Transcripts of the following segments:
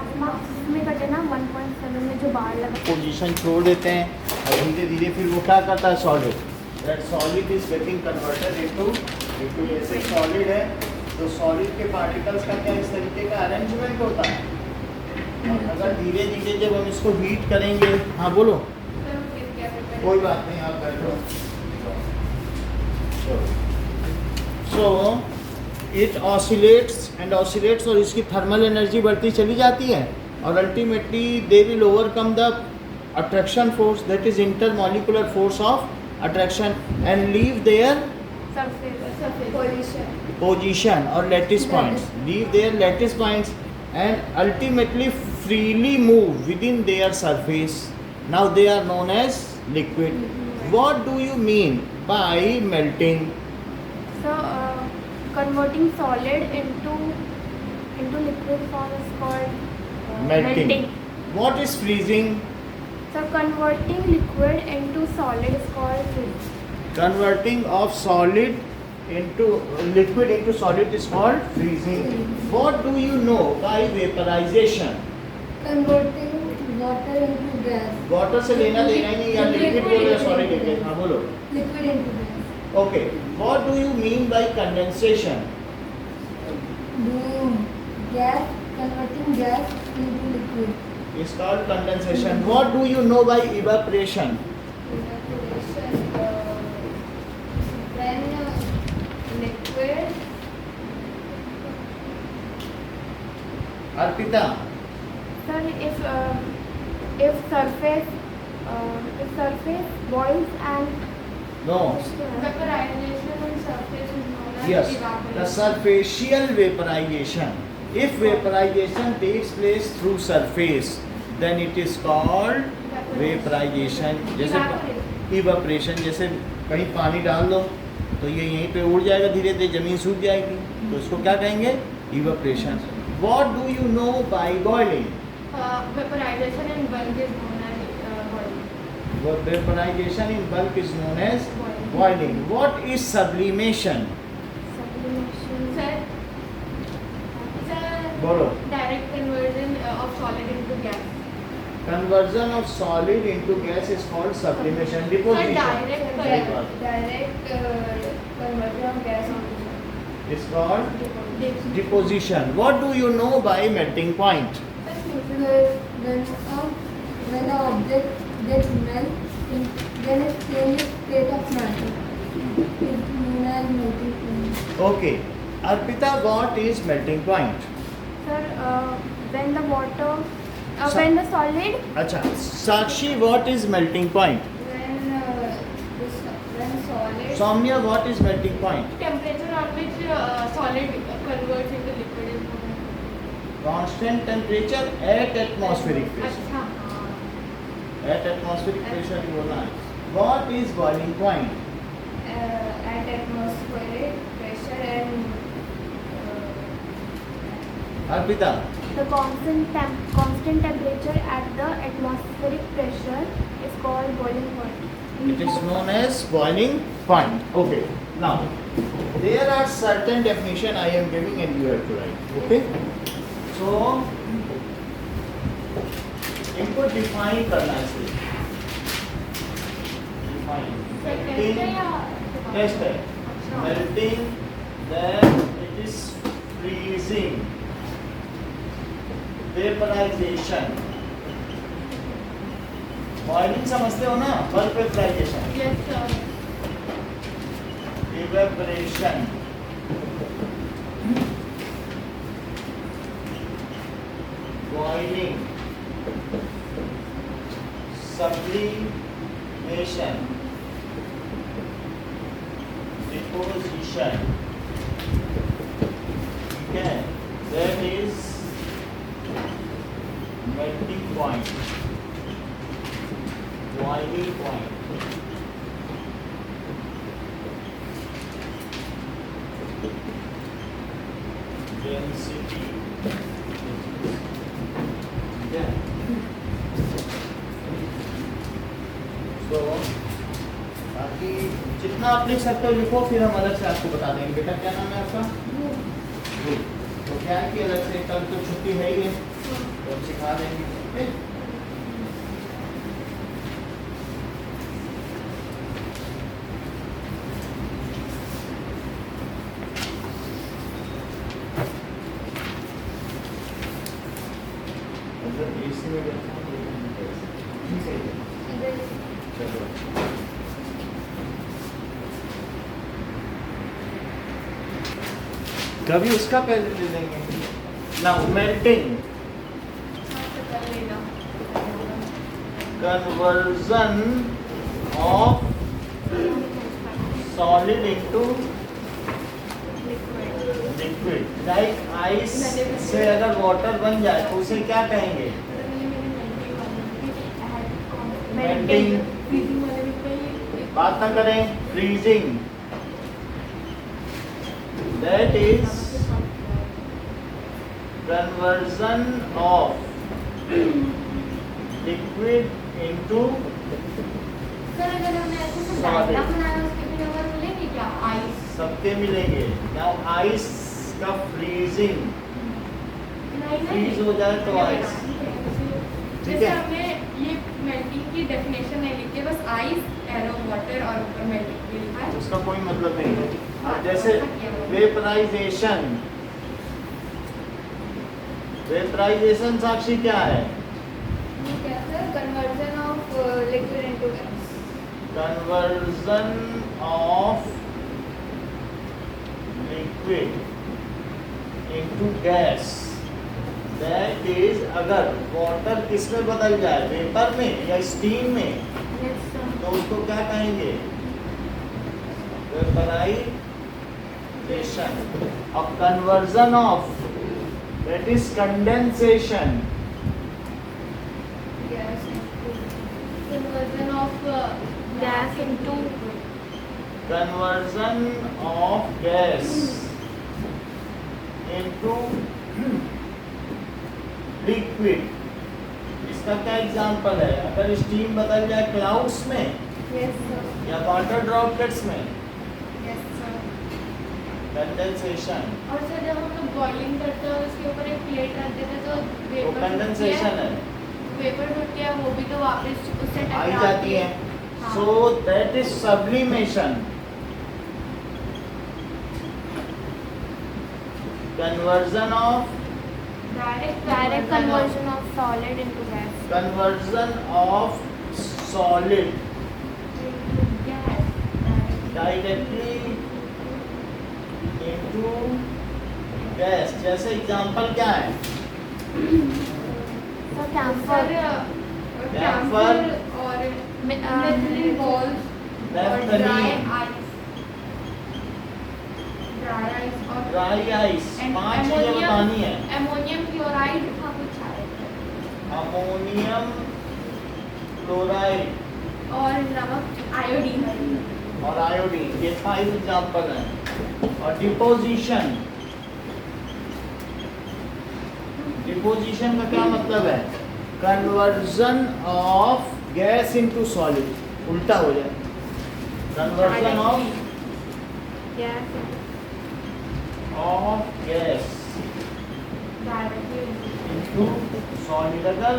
Pass marks में कटे ना 1.7 में जो बाहर लगा। पोजीशन छोड़ देते हैं और धीरे धीरे फिर वो क्या करता है solid, that solid is getting converted into ऐसे सॉलिड है तो सॉलिड के पार्टिकल्स का क्या इस तरीके का अरेंजमेंट होता है। और अगर धीरे धीरे जब हम इसको हीट करेंगे, हाँ बोलो। कोई बात नहीं, आप बैठो। So it oscillates and oscillates और इसकी थर्मल एनर्जी बढ़ती चली जाती है और ultimately they will overcome the attraction force, that is intermolecular force of attraction and leave their position or lattice points, leave their lattice points and ultimately freely move within their surface. Now they are known as liquid. What do you mean by melting? So converting solid into liquid form is called melting. What is freezing? So converting liquid into solid is called freezing. Converting of solid into liquid into solid is called freezing. What do you know by vaporization? Converting water into gas. Water से लेना देना ही नहीं, या liquid बोलो या solid बोलो, हाँ बोलो। Liquid into gas. Okay. What do you mean by condensation? Doing gas, converting gas into liquid. It's called condensation. What do you know by evaporation? Evaporation. When liquid. Arpita, Sir, if surface boils and no. vaporization on surface is known as Yes, the evaporation. superficial vaporization. If vaporization takes place through surface, then it is called vaporization. जैसे evaporation, जैसे कहीं पानी डाल दो तो ये यहीं पे उड़ जाएगा, धीरे धीरे जमीन सूख जाएगी, तो इसको क्या कहेंगे? evaporation. What do you know by boiling? Vaporization in bulk is known as boiling. Vaporization in bulk is known as boiling. What is sublimation? Sublimation, sir, बोलो। direct conversion of solid into gas. Conversion of solid into gas is called sublimation. Deposition. direct Very good. Direct conversion of gas into solid. It's called deposition. What do you know by melting point? When the object gets melted, then it changes state of matter. It's known as melting point. Okay. Arpita, what is melting point? Sir, when the water, Sir. when the solid, अच्छा, Sakshi, what is melting point? When solid. Soumya, what is melting point? temperature at which solid converts into liquid is known Constant temperature at atmospheric as. pressure. अच्छा, At atmospheric pressure ही बोलना है. What is boiling point? At atmospheric pressure and Arpita, the constant temperature at the atmospheric pressure is called boiling point. it is known as boiling point. Okay. Now, there are certain definition I am giving and you have to write. Okay. So, इनको define करना है इसलिए. Define. Test है. Melting, then it is freezing. Vaporization. Boiling समझते हो ना? Bulk vaporization. Yes, sir. Evaporation. Boiling. Sublimation. Deposition. Okay, that is melting point. Boiling point. Density. Yeah. So, बाकी जितना आप लिख सकते हो लिखो, फिर हम अलग से आपको बता देंगे. बेटा क्या नाम है आपका? तो क्या है कि अलग से कल तो छुट्टी है ही है, तो हम सिखा देंगे ओके? मतलब AC में बैठा हूँ, ठीक है चलो कभी उसका पहले ले लेंगे ना melting conversion of solid into liquid like ice से अगर वाटर बन जाए तो उसे क्या कहेंगे मेल्टिंग बात ना करें freezing that is conversion of liquid into sir अगर हमने ऐसे से डायग्राम बनाया उसके भी नंबर मिलेंगे क्या आइस सबके मिलेंगे नाउ आइस का फ्रीजिंग फ्रीज हो जाए तो आइस ठीक जैसे है हमने ये मेल्टिंग की डेफिनेशन नहीं लिखी है, बस आइस एरो वाटर और ऊपर मेल्टिंग भी लिखा है। उसका कोई मतलब नहीं है अब जैसे वेपराइजेशन वेपराइजेशन साक्षी क्या है ठीक है sir conversion of liquid into gas conversion of liquid into gas that is अगर water किस में बदल जाए वेपर में या स्टीम में तो उसको क्या कहेंगे वेपराइजेशन अब conversion of that is condensation gas conversion of gas into conversion of gas into liquid इसका क्या एग्जांपल है अगर स्टीम बदल जाए क्लाउड्स में यस सर या वाटर ड्रॉपलेट्स में यस सर कंडेंसेशन और सर जब हम लोग बॉइलिंग करते हैं और उसके ऊपर एक प्लेट रख देते हैं तो वो वेपर कंडेंसेशन है वेपर छुटती है, वो भी तो वापस उससे आई टकराती जाती है हाँ। So that is sublimation conversion of direct conversion of solid into gas. conversion of solid directly into gas जैसे एग्जांपल क्या है So camphor, कैम्फर और मेथिलीन बॉल्स और dry Naphthalene, ice dry ice और ड्राई आइस And पांच चीजें ammonia- बतानी है अमोनियम क्लोराइड का कुछ है अमोनियम क्लोराइड और नमक आयोडीन और आयोडीन ये 5 एग्जांपल हैं और डिपोजिशन डिपोजिशन का क्या मतलब है conversion of gas into solid उल्टा हो जाए conversion of gas gas into solid अगर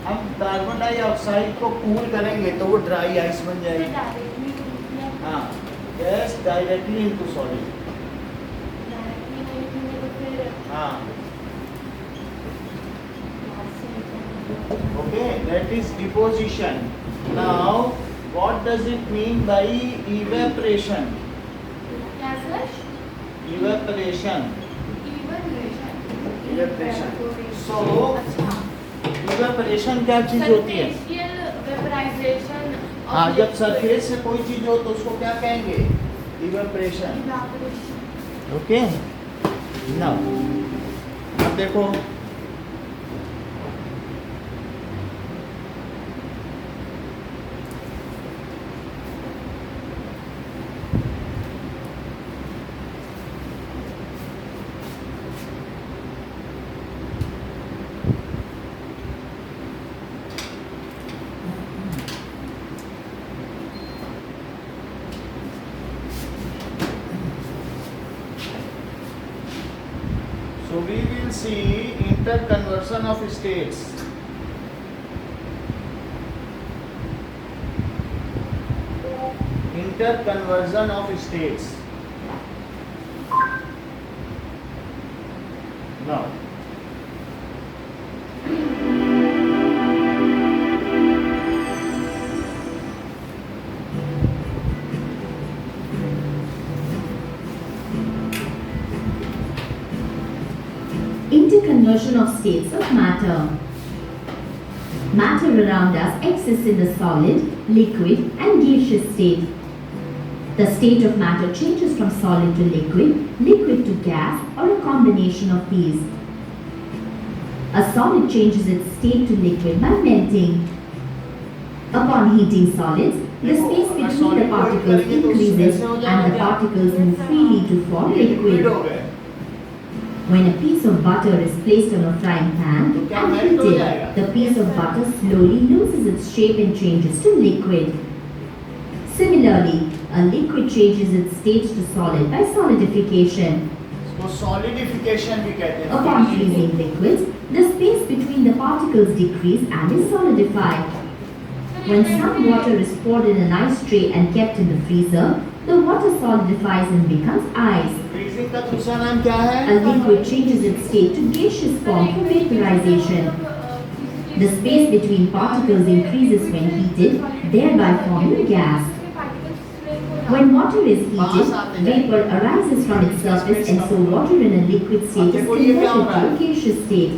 हम कार्बन डाइऑक्साइड को कूल करेंगे तो वो ड्राई आइस बन जाएगी हाँ गैस डायरेक्टली इनटू सॉलिड हाँ okay that is deposition now what does it mean by evaporation क्या sir evaporation evaporation so evaporation क्या चीज होती है वेपराइजेशन हाँ जब सरफेस से कोई चीज हो तो उसको क्या कहेंगे evaporation okay now अब देखो So we will see in interconversion of states. Interconversion of states. Now, interconversion of states of matter. Matter around us exists in the solid, liquid and gaseous state. The state of matter changes from solid to liquid, liquid to gas, or a combination of these. A solid changes its state to liquid by melting. Upon heating solids, the space between the particles increases and the particles move freely to form liquid. When a piece of butter is placed on a frying pan and heated, the piece of butter slowly loses its shape and changes to liquid. Similarly, a liquid changes its state to solid by solidification. तो solidification भी कहते हैं. Upon freezing liquids, the space between the particles decrease and is solidified. When some water is poured in an ice tray and kept in the freezer, the water solidifies and becomes ice. Freezing का दूसरा नाम क्या है? A liquid changes its state to gaseous form through vaporization. The space between particles increases when heated, thereby forming gas. When water is heated, vapor arises from its surface and so water in a liquid state is converted to a gaseous state.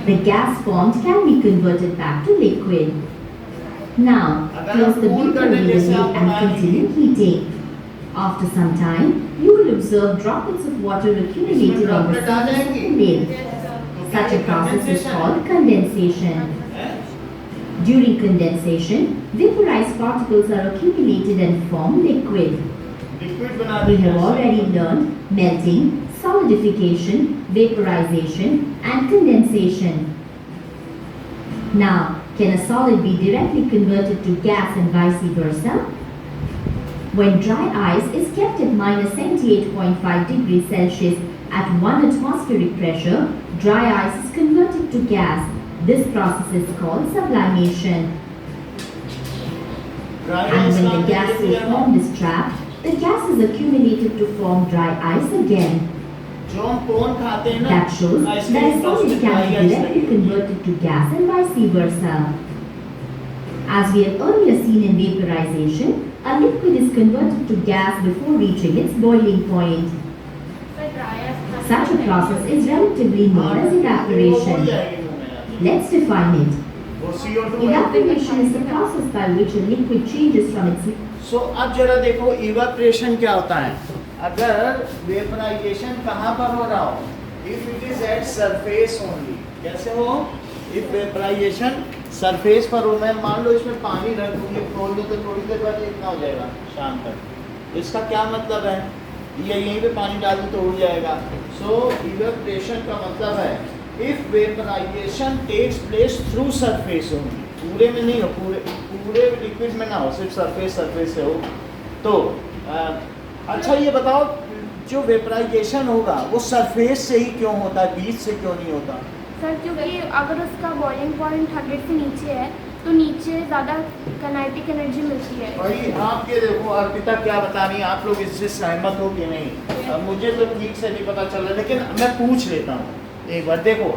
The gas formed can be converted back to liquid. Now, close the beaker evenly and continue heating. After some time, you will observe droplets of water accumulated on the surface of the lid. Such a process is called condensation. During condensation, vaporized particles are accumulated and form liquid. We have already learned melting, solidification, vaporization, and condensation. Now, can a solid be directly converted to gas and vice versa? When dry ice is kept at minus 78.5 degrees Celsius at 1 atmospheric pressure, dry ice is converted to gas. This process is called sublimation. And when the gas so formed is trapped, the gas is accumulated to form dry ice again. That shows that a solid can be directly converted to gas and vice versa. As we have earlier seen in vaporization, a liquid is converted to gas before reaching its boiling point. Such a process is relatively known as evaporation. Let's define it. Evaporation is the process by which a liquid changes from its... So, अब जरा देखो evaporation क्या होता है. अगर vaporization कहाँ पर हो रहा हो? If it is at surface only. कैसे हो? If vaporization surface पर हो, मैं मान लो इसमें पानी रख दूँगी, खोल दो तो थोड़ी देर बाद इतना हो जाएगा शाम तक. इसका क्या मतलब है? ये यहीं पे पानी डाल दो तो उड़ जाएगा. So evaporation का मतलब है if vaporization takes place through surface only. पूरे में नहीं हो, पूरे लिक्विड में ना हो, सिर्फ सरफेस से हो. तो अच्छा ये बताओ, जो वेपराइजेशन होगा वो सरफेस से ही क्यों होता है, बीच से क्यों नहीं होता? सर क्योंकि अगर उसका बॉइलिंग पॉइंट 100 से नीचे है तो नीचे ज़्यादा काइनेटिक एनर्जी मिलती है. भाई आप ये देखो, अर्पिता क्या बता रही है, आप लोग इससे सहमत हो कि नहीं? मुझे तो ठीक से नहीं पता चल रहा, लेकिन मैं पूछ लेता हूँ एक बार. देखो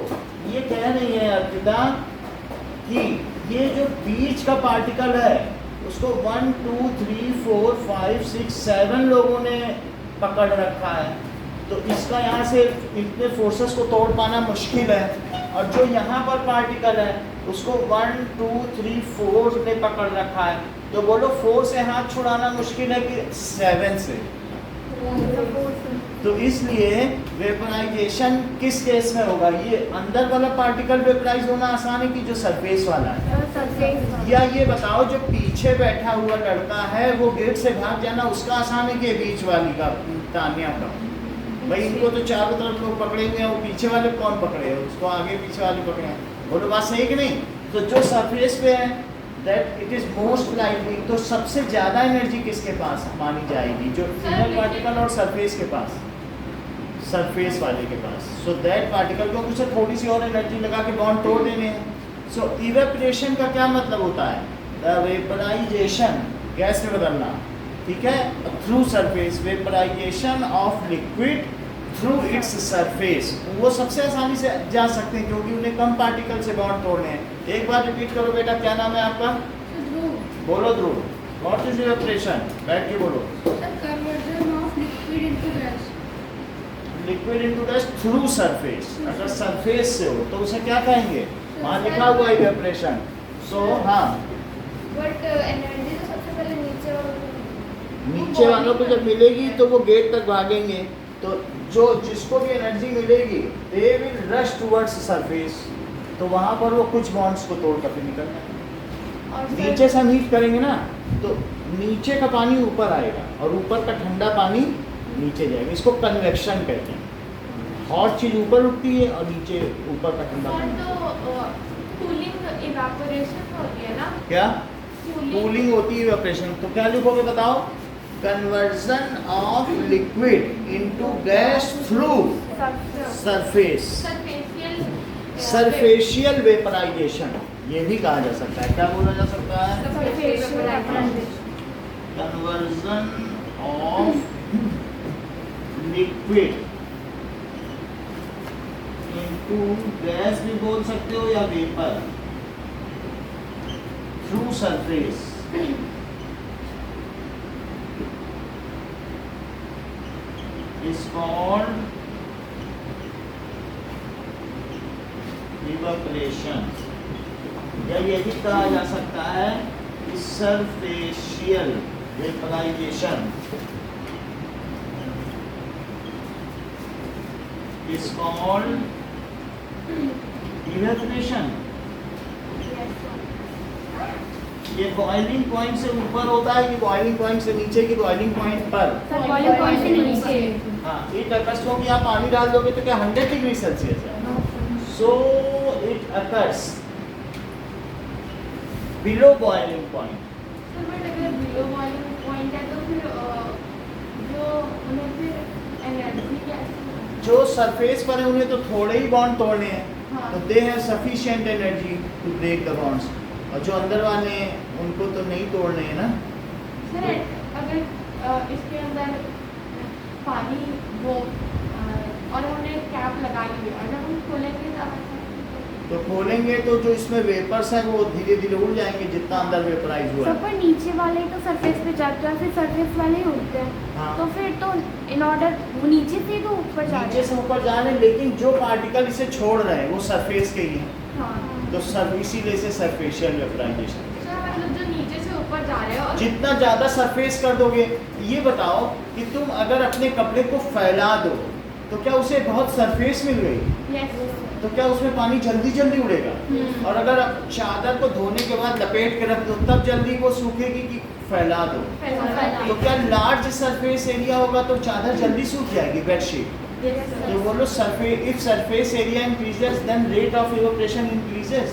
ये कह रही है अर्पिता कि ये जो बीच का पार्टिकल है उसको 1 2 3 4 5 6 7 लोगों ने पकड़ रखा है, तो इसका यहाँ से इतने फोर्सेस को तोड़ पाना मुश्किल है. और जो यहाँ पर पार्टिकल है उसको 1 2 3 4 ने पकड़ रखा है, तो बोलो 4 से हाथ छुड़ाना मुश्किल है कि 7 से? तो इसलिए वेपराइजेशन किस केस में होगा? ये अंदर वाला पार्टिकल वेपराइज होना आसान है कि जो सरफेस वाला है? या ये बताओ जो पीछे बैठा हुआ लड़का है वो गेट से भाग जाना उसका आसान है कि बीच वाली का, तानिया का? भाई इनको तो चारों तरफ लोग पकड़े हुए हैं, वो पीछे वाले कौन पकड़े हैं? उसको आगे पीछे वाले पकड़े हैं. बोलो बात सही कि नहीं? तो जो सरफेस पे है that it is most likely, तो सबसे ज़्यादा एनर्जी किसके पास मानी जाएगी? जो इनर पार्टिकल और सरफेस के पास सरफेस वाले के पास। सो दैट पार्टिकल को उसे थोड़ी सी और एनर्जी लगा के बॉन्ड तोड़ देने हैं। सो इवेपरेशन का क्या मतलब होता है? द वेपराइजेशन, गैस में बदलना, ठीक है, through surface, vaporisation of liquid through its surface. वो सबसे आसानी से जा सकते हैं क्योंकि उन्हें कम पार्टिकल से बॉन्ड तोड़ने हैं। एक बार रिपीट करो बेटा, क्या नाम है आपका? बोलो ध्रुव। What is evaporation? बैठ के बोलो। Conversion of liquid into gas. Liquid into gas through surface. अगर सरफेस से हो तो उसे क्या कहेंगे? वहाँ लिखा हुआ है इवेपरेशन। सो हाँ, बट एनर्जी तो सबसे पहले नीचे वालों को, नीचे वालों को जब मिलेगी तो वो गेट तक भागेंगे, तो जो जिसको भी एनर्जी मिलेगी they will rush towards surface, तो वहाँ पर वो कुछ बॉन्ड्स को तोड़ कर निकलना है। और नीचे से हम हीट करेंगे ना तो नीचे का पानी ऊपर आएगा और ऊपर का ठंडा पानी नीचे जाएगा। इसको कन्वेक्शन कहते हैं। हॉट चीज ऊपर उठती है और नीचे ऊपर का ठंडा और पानी। तो कूलिंग इवेपोरेशन होती है ना, क्या कूलिंग कूलिंग होती है इवेपोरेशन? तो क्या लिखोगे बताओ? Conversion of liquid into gas through surface, surficial vaporization, ये भी कहा जा सकता है। क्या बोला जा सकता है? Conversion of liquid into gas भी बोल सकते हो या vapour through surface. Is called evaporation, या ये भी कहा जा सकता है सरफेशियल वेपराइजेशन इज कॉल्ड इवेपोरेशन। ये बॉइलिंग पॉइंट से ऊपर होता है कि बॉइलिंग पॉइंट से नीचे की? बॉइलिंग पॉइंट पर। बॉइलिंग पॉइंट से नीचे। हाँ, इट अकर्स, क्योंकि आप पानी डाल दोगे तो क्या 100 डिग्री सेल्सियस है? So it occurs below boiling point. Sir but अगर बिलो बॉइलिंग पॉइंट है तो फिर जो उन्हें फिर एनर्जी कैसे? जो सरफेस पर है उन्हें तो थोड़े ही बॉन्ड तोड़ने हैं, हाँ। तो they have sufficient energy to break the bonds. और जो अंदर वाले हैं उनको तो नहीं तोड़ने हैं ना। सर अगर इसके अंदर पानी वो और हमने कैप लगा ली है और जब हम खोलेंगे तो खोलेंगे तो जो इसमें वेपर्स हैं वो धीरे धीरे उड़ जाएंगे जितना अंदर वेपराइज हुआ सब है। पर नीचे वाले तो सरफेस पे जाते हैं, फिर सरफेस वाले ही उड़ते हैं। हाँ। तो फिर तो इन ऑर्डर वो नीचे से ही तो ऊपर जा रहे नीचे से ऊपर जा रहे हैं, लेकिन जो पार्टिकल इसे छोड़ रहे हैं वो सरफेस के ही हैं, हाँ। तो इसीलिए से सरफेशियल वेपराइजेशन। सर मतलब जो नीचे से ऊपर जा रहे हो और जितना ज़्यादा सरफेस कर दोगे, ये बताओ कि तुम अगर अपने कपड़े को फैला दो तो क्या उसे बहुत सरफेस मिल गई? यस तो क्या उसमें पानी जल्दी जल्दी उड़ेगा? और अगर आप चादर को धोने के बाद लपेट के रख दो तब जल्दी वो सूखेगी कि फैला दो? तो क्या लार्ज सरफेस एरिया होगा तो चादर जल्दी सूख जाएगी, बेडशीट। तो बोलो surface, if surface area increases then rate of evaporation increases.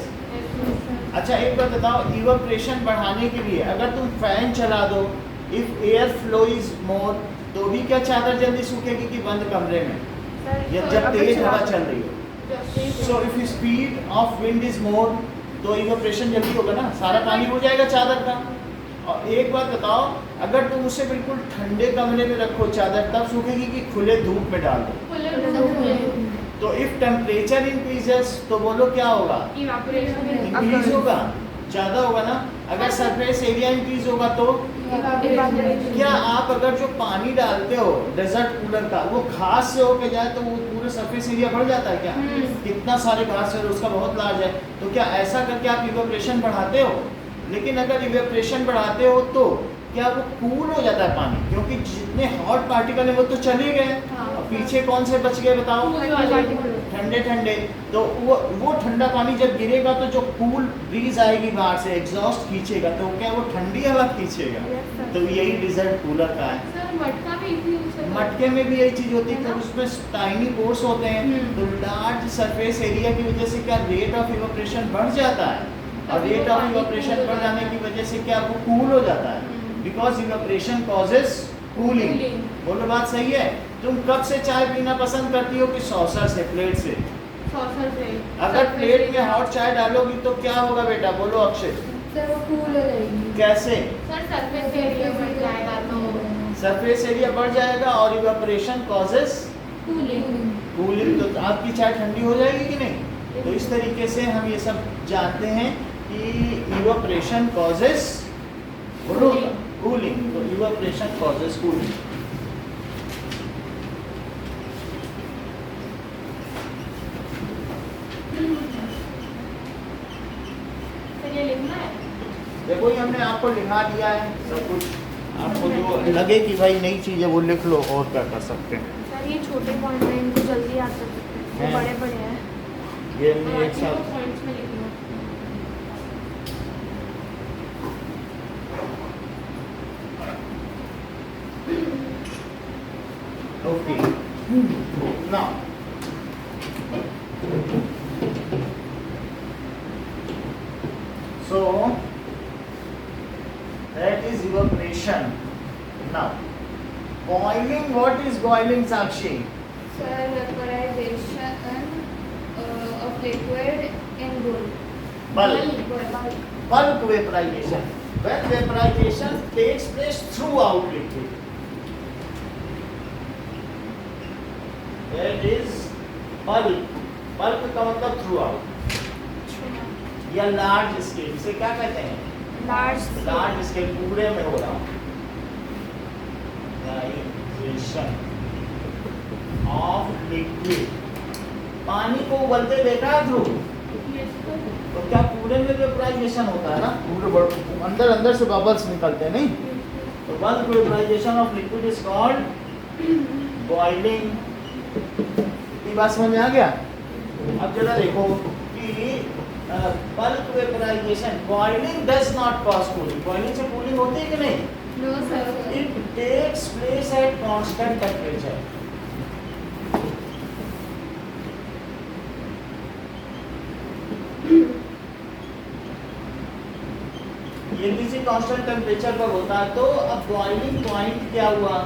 अच्छा एक बात बताओ, इवेपोरेशन बढ़ाने के लिए अगर तुम फैन चला दो, if air flow is more, तो भी क्या चादर जल्दी सूखेगी कि बंद कमरे में या जब तेज हवा चल रही हो? So if speed of wind is more तो इवेपोरेशन जल्दी होगा ना, सारा पानी हो जाएगा चादर का। और एक बात बताओ, अगर तुम उसे बिल्कुल ठंडे कमरे में रखो चादर, तब सूखेगी कि खुले धूप में डाल दो? तो इफ टेम्परेचर इंक्रीजेस तो बोलो क्या होगा? इवेपोरेशन इंक्रीज होगा, ज़्यादा होगा ना। अगर सरफेस एरिया इंक्रीज होगा तो क्या आप अगर जो पानी डालते हो डेजर्ट कूलर का वो घास से होके जाए तो वो पूरे सरफेस एरिया बढ़ जाता है क्या? कितना सारे घास है, उसका बहुत लार्ज है, तो क्या ऐसा करके आप इवेपोरेशन बढ़ाते हो? लेकिन अगर इवेपोरेशन बढ़ाते हो तो क्या वो कूल हो जाता है पानी, क्योंकि जितने हॉट पार्टिकल है वो तो चले गए, और पीछे कौन से बच गए बताओ? ठंडे ठंडे। तो वो ठंडा पानी जब गिरेगा तो जो कूल ब्रीज आएगी बाहर से, एग्जॉस्ट खींचेगा, तो क्या वो ठंडी हवा खींचेगा? तो यही डिजर्ट कूलर का है। सर मटका भी इसी यूज करते हैं। मटके में भी यही चीज होती है, क्योंकि उसमें टाइनी पोर्स होते हैं, तो लार्ज सरफेस एरिया की वजह से क्या रेट ऑफ इवेपोरेशन बढ़ जाता है, और रेट ऑफ इवेपोरेशन बढ़ जाने की वजह से क्या वो कूल हो जाता है, बिकॉज इवेपोरेशन कॉजेस कूलिंग। बोलो बात सही है? तुम कब से चाय पीना पसंद करती हो कि सॉसर से, प्लेट से? सॉसर से। अगर प्लेट में हॉट चाय डालोगी तो क्या होगा बेटा, बोलो अक्षय? सर वो कूल हो जाएगी। कैसे? सर सरफेस एरिया बढ़ जाएगा तो सरफेस एरिया बढ़ जाएगा और इवेपोरेशन कॉजेस कूलिंग। कूलिंग, तो आपकी चाय ठंडी हो जाएगी कि नहीं? तो इस तरीके से हम ये सब जानते हैं कि इवेपोरेशन कॉजेस कूलिंग, तो इवेपोरेशन कॉजेस कूलिंग। सर ये लिखना है। देखो ये हमने आपको लिखा दिया है सब कुछ, आपको जो लगे कि भाई नई चीज़ है वो लिख लो, और क्या कर सकते हैं। सर ये छोटे पॉइंट हैं, इनको जल्दी याद कर सकते हैं, हैं। बड़े बड़े हैं। ये हमने एक साथ पॉइंट्स में लिखना। okay now so that is evaporation. Now boiling, what is boiling, Sakshi? Sir, vaporization of liquid in bulk. Bulk vaporization, when vaporization takes place throughout liquid, that is bulk. Bulk का मतलब throughout या large scale, इसे क्या कहते हैं? Large scale, पूरे में हो रहा vaporization of liquid। पानी को उबलते देखा है ध्रुव? तो क्या पूरे में वेपोराइजेशन होता है ना, पूरे अंदर अंदर से बबल्स निकलते हैं, नहीं? तो bulk vaporisation of liquid is called boiling. ये बात समझ में आ गया? अब जरा देखो कि bulk vaporisation, boiling does not cause cooling. Boiling से कूलिंग होती है कि नहीं? No, sir. It takes place at constant temperature. ये किसी कांस्टेंट टेम्परेचर पर होता है। तो अब बॉइलिंग पॉइंट क्या हुआ?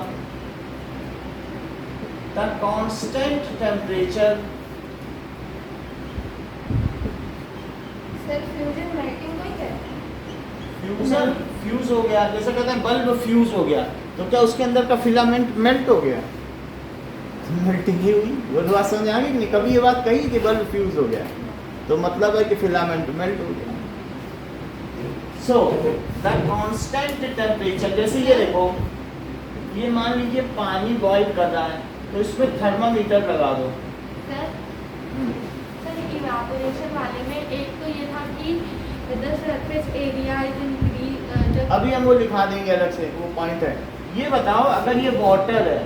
The constant temperature. Sir, fusion melting को क्या? फ्यूजन, फ्यूज हो गया, जैसे कहते हैं बल्ब फ्यूज हो गया, तो क्या उसके अंदर का फिलामेंट मेल्ट हो गया? मेल्टिंग ही हुई। वो बात समझ आ गई कि नहीं? कभी ये बात कही कि बल्ब फ्यूज हो गया, तो मतलब है कि फिलामेंट मेल्ट हो गया। सो द कांस्टेंट टेम्परेचर, जैसे ये देखो, ये मान लीजिए पानी बॉईल कर रहा है, तो इसमें थर्मामीटर लगा दो। सर इवेपोरेशन वाले में एक तो ये था कि the surface area is increase। अभी हम वो लिखा देंगे अलग से, वो पॉइंट है। ये बताओ अगर ये वाटर है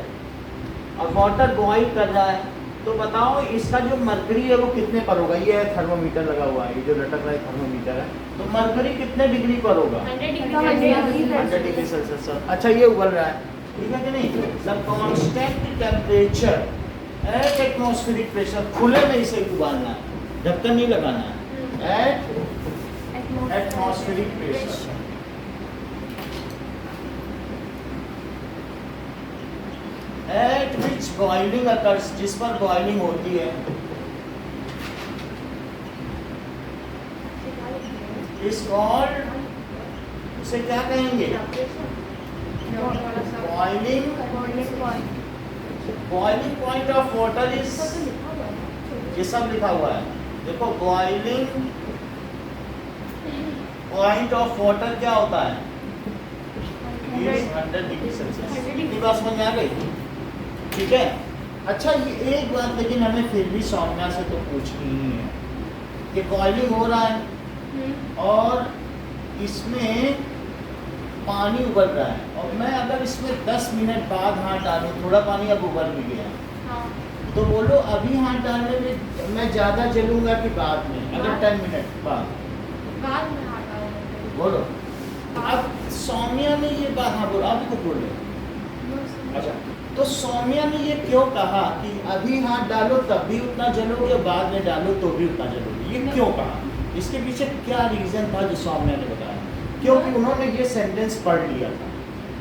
और वाटर बॉईल कर रहा है, तो बताओ इसका जो मरकरी है वो कितने पर होगा? ये है थर्मोमीटर लगा हुआ है, ये जो लटक रहा है थर्मोमीटर है, तो मरकरी कितने डिग्री पर होगा? 100 डिग्री सेल्सियस। अच्छा ये उबल रहा है, ठीक है कि नहीं? The constant temperature at atmospheric pressure, खुले में इसे उबालना है, ढक्कन नहीं लगाना है, at atmospheric pressure. Eight which boiling occurs, जिस पर बॉइलिंग होती है, इज कॉल्ड, इसे क्या कहेंगे? Boiling point of water is, ये सब लिखा हुआ है, देखो बॉइलिंग पॉइंट ऑफ वाटर क्या होता है? 100 डिग्री सेल्सियस। इतनी बात समझ में आ गई? ठीक है। अच्छा ये एक बात लेकिन हमें फिर भी सौम्या से तो पूछनी ही है कि बॉइलिंग हो रहा है और इसमें पानी उबल रहा है, और मैं अगर इसमें 10 मिनट बाद हाथ डालूं, थोड़ा पानी अब उबल भी गया, तो बोलो अभी हाथ डालने में मैं ज़्यादा जलूंगा कि बाद में? अगर 10 मिनट बाद में हाथ डालना। बोलो। अब सौम्या ने ये बात, हाँ बोलो, आप कुछ बोल रहे हो? अच्छा, तो सौम्या ने ये क्यों कहा कि अभी हाथ डालो तब भी उतना जलोगे, बाद में डालो तो भी उतना जलोगे? ये क्यों कहा? इसके पीछे क्या रीज़न था जो सौम्या ने बताया? क्योंकि उन्होंने ये सेंटेंस पढ़ लिया था।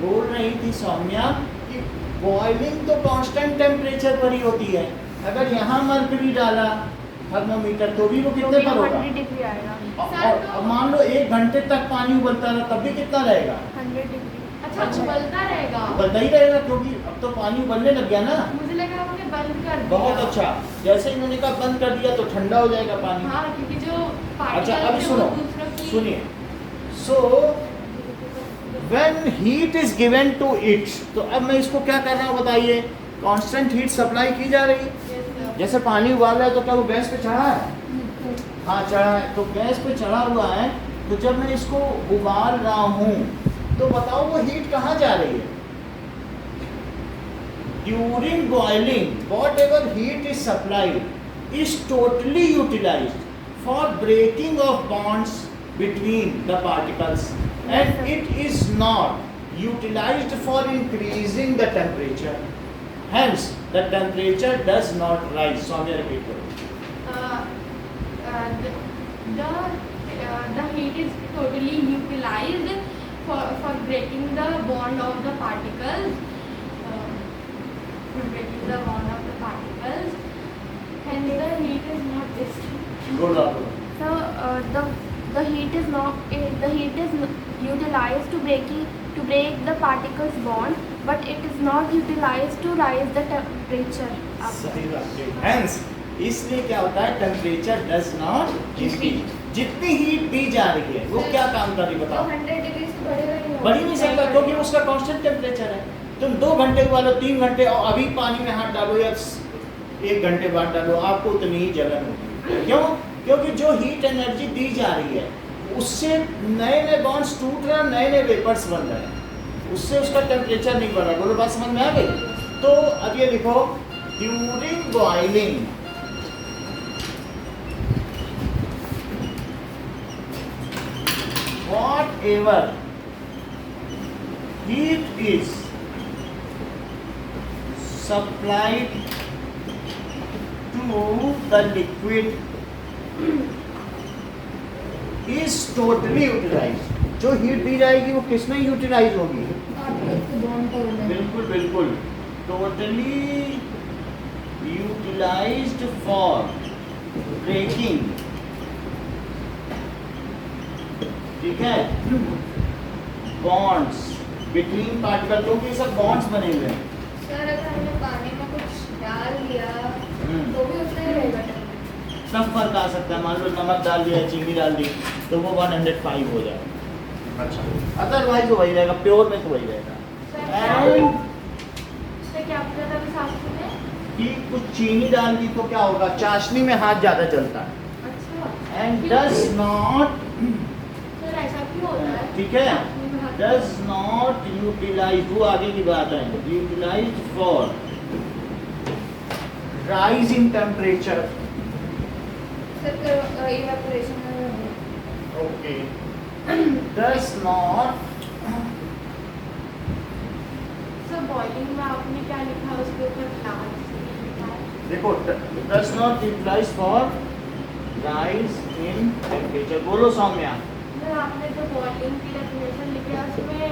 बोल रही थी सौम्या कि बॉइलिंग तो कांस्टेंट टेम्परेचर पर ही होती है। अगर यहाँ मर्करी डाला थर्मोमीटर तो भी वो कितने पर होगा? 100 डिग्री आएगा। और मान लो 1 घंटे तक पानी उबलता रहा तब भी कितना रहेगा? 100 डिग्री। अच्छा उबलता रहेगा। उबलता ही रहेगा क्योंकि अब तो पानी उबलने लग गया ना। मुझे लगा उन्होंने बंद कर दिया। बहुत अच्छा, जैसे इन्होंने कहा बंद कर दिया तो ठंडा हो जाएगा पानी। हाँ क्योंकि जो अच्छा अब particles सुनो, हैं वो दूसरों की- सुनिए। So when heat is given to it, तो अब मैं इसको क्या कर रहा हूँ बताइए? कांस्टेंट हीट सप्लाई की जा रही है। Yes, sir. जैसे पानी उबाल रहा है तो क्या वो गैस पे चढ़ा है? हाँ चढ़ा है। तो गैस पे चढ़ा हुआ है, तो जब मैं इसको उबाल रहा हूँ तो बताओ वो हीट कहाँ जा रही है? During boiling whatever heat is supplied is totally utilised for breaking of bonds between the particles and it is not utilized for increasing the temperature, hence the temperature does not rise. Soumya, repeat The heat is totally utilized for breaking the bond of the particles. For breaking the bond of the particles, hence the heat is not distributed. Good. So the heat is utilized to break the particles bond, but it is not utilized to rise the temperature up. सही बात है। Hence इसलिए क्या होता है? Temperature does not increase. जितनी heat दी जा रही है वो क्या काम कर रही है बताओ? 100 डिग्री से बढ़ेगा ही नहीं। बढ़ ही नहीं सकता क्योंकि उसका कांस्टेंट टेम्परेचर है। तुम 2 घंटे उबालो, 3 घंटे, और अभी पानी में हाथ डालो या 1 घंटे बाद डालो, आपको उतनी ही जलन होगी। क्यों? क्योंकि जो हीट एनर्जी दी जा रही है उससे नए नए बॉन्ड्स टूट रहे हैं, नए नए वेपर्स बन रहे हैं, उससे उसका टेम्परेचर नहीं बढ़ रहा। बोलो बात समझ में आ गई? तो अब ये लिखो, during boiling whatever heat is supplied to the liquid is totally utilized. जो हीट दी जाएगी वो किसमें यूटिलाइज होगी? बिल्कुल बिल्कुल, टोटली यूटिलाइज्ड फॉर ब्रेकिंग, ठीक है, बॉन्ड्स बिटवीन पार्टिकल। क्योंकि ये सब बॉन्ड्स बने हुए हैं। सर अगर हमने पानी में कुछ डाल दिया तो भी उतना ही रहेगा? सब फर्क आ सकता है। मान लो नमक डाल दिया, चीनी डाल दी तो वो 105 हो जाएगा। अच्छा, अदरवाइज वो वही रहेगा, प्योर में तो वही रहेगा। एंड तो क्या पता था साथ में? कि कुछ चीनी डाल दी तो क्या होगा? चाशनी में हाथ ज़्यादा चलता है। अच्छा। एंड डज नॉट, सर ऐसा क्यों होता है? ठीक है, डज नॉट यूटिलाइज, वो आगे की बात है, utilize for rise in temperature. Sir evaporation में okay, does not, sir boiling में आपने क्या लिखा उसके ऊपर प्लांट लिखा है? देखो, does not utilise for rise in temperature. बोलो सौम्या। सर आपने जो बॉइलिंग की डेफिनेशन लिखी है उसमें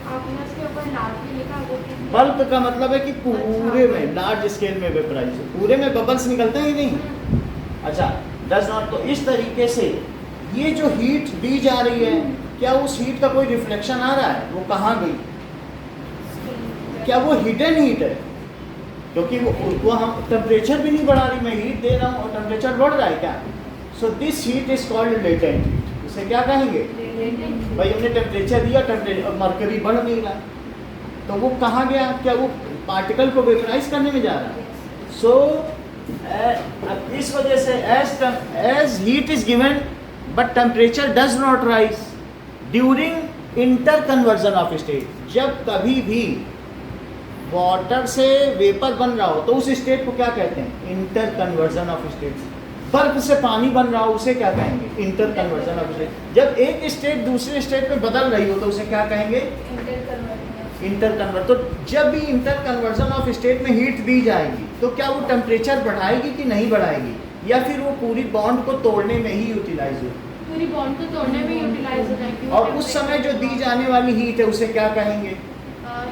आपने उसके ऊपर लार्ज भी लिखा, वो किस लिए? बल्क का मतलब है कि पूरे में, लार्ज स्केल में वेपराइज, पूरे में बबल्स निकलते हैं कि नहीं? अच्छा, डज नॉट, तो इस तरीके से ये जो हीट दी जा रही है, क्या उस हीट का कोई रिफ्लेक्शन आ रहा है? वो कहाँ गई? क्या वो हिडन हीट है? क्योंकि वो हम टेम्परेचर भी नहीं बढ़ा रही, मैं हीट दे रहा हूँ और टेम्परेचर बढ़ रहा है क्या? So this heat is called latent heat. इसे क्या कहेंगे? भाई हमने टेम्परेचर दिया, टेम्परेचर मर्करी बढ़ नहीं रहा, तो वो कहाँ गया? क्या वो पार्टिकल को वेपराइज करने में जा रहा है? सो इस वजह से as heat is given but temperature does not rise during interconversion of state. जब कभी भी वाटर से वेपर बन रहा हो तो उस स्टेट को क्या कहते हैं? Inter conversion of state. बर्फ से पानी बन रहा हो उसे क्या कहेंगे? Inter conversion of state. जब एक स्टेट दूसरे स्टेट में बदल रही हो तो उसे क्या कहेंगे? Inter convert. तो जब भी इंटर कन्वर्जन ऑफ स्टेट में हीट दी जाएगी तो क्या वो टेम्परेचर बढ़ाएगी कि नहीं बढ़ाएगी, या फिर वो पूरी बॉन्ड को तोड़ने में ही यूटिलाइज होगी? पूरी बॉन्ड को तोड़ने में यूटिलाइज हो जाएगी। और उस समय जो दी जाने वाली हीट है उसे क्या कहेंगे?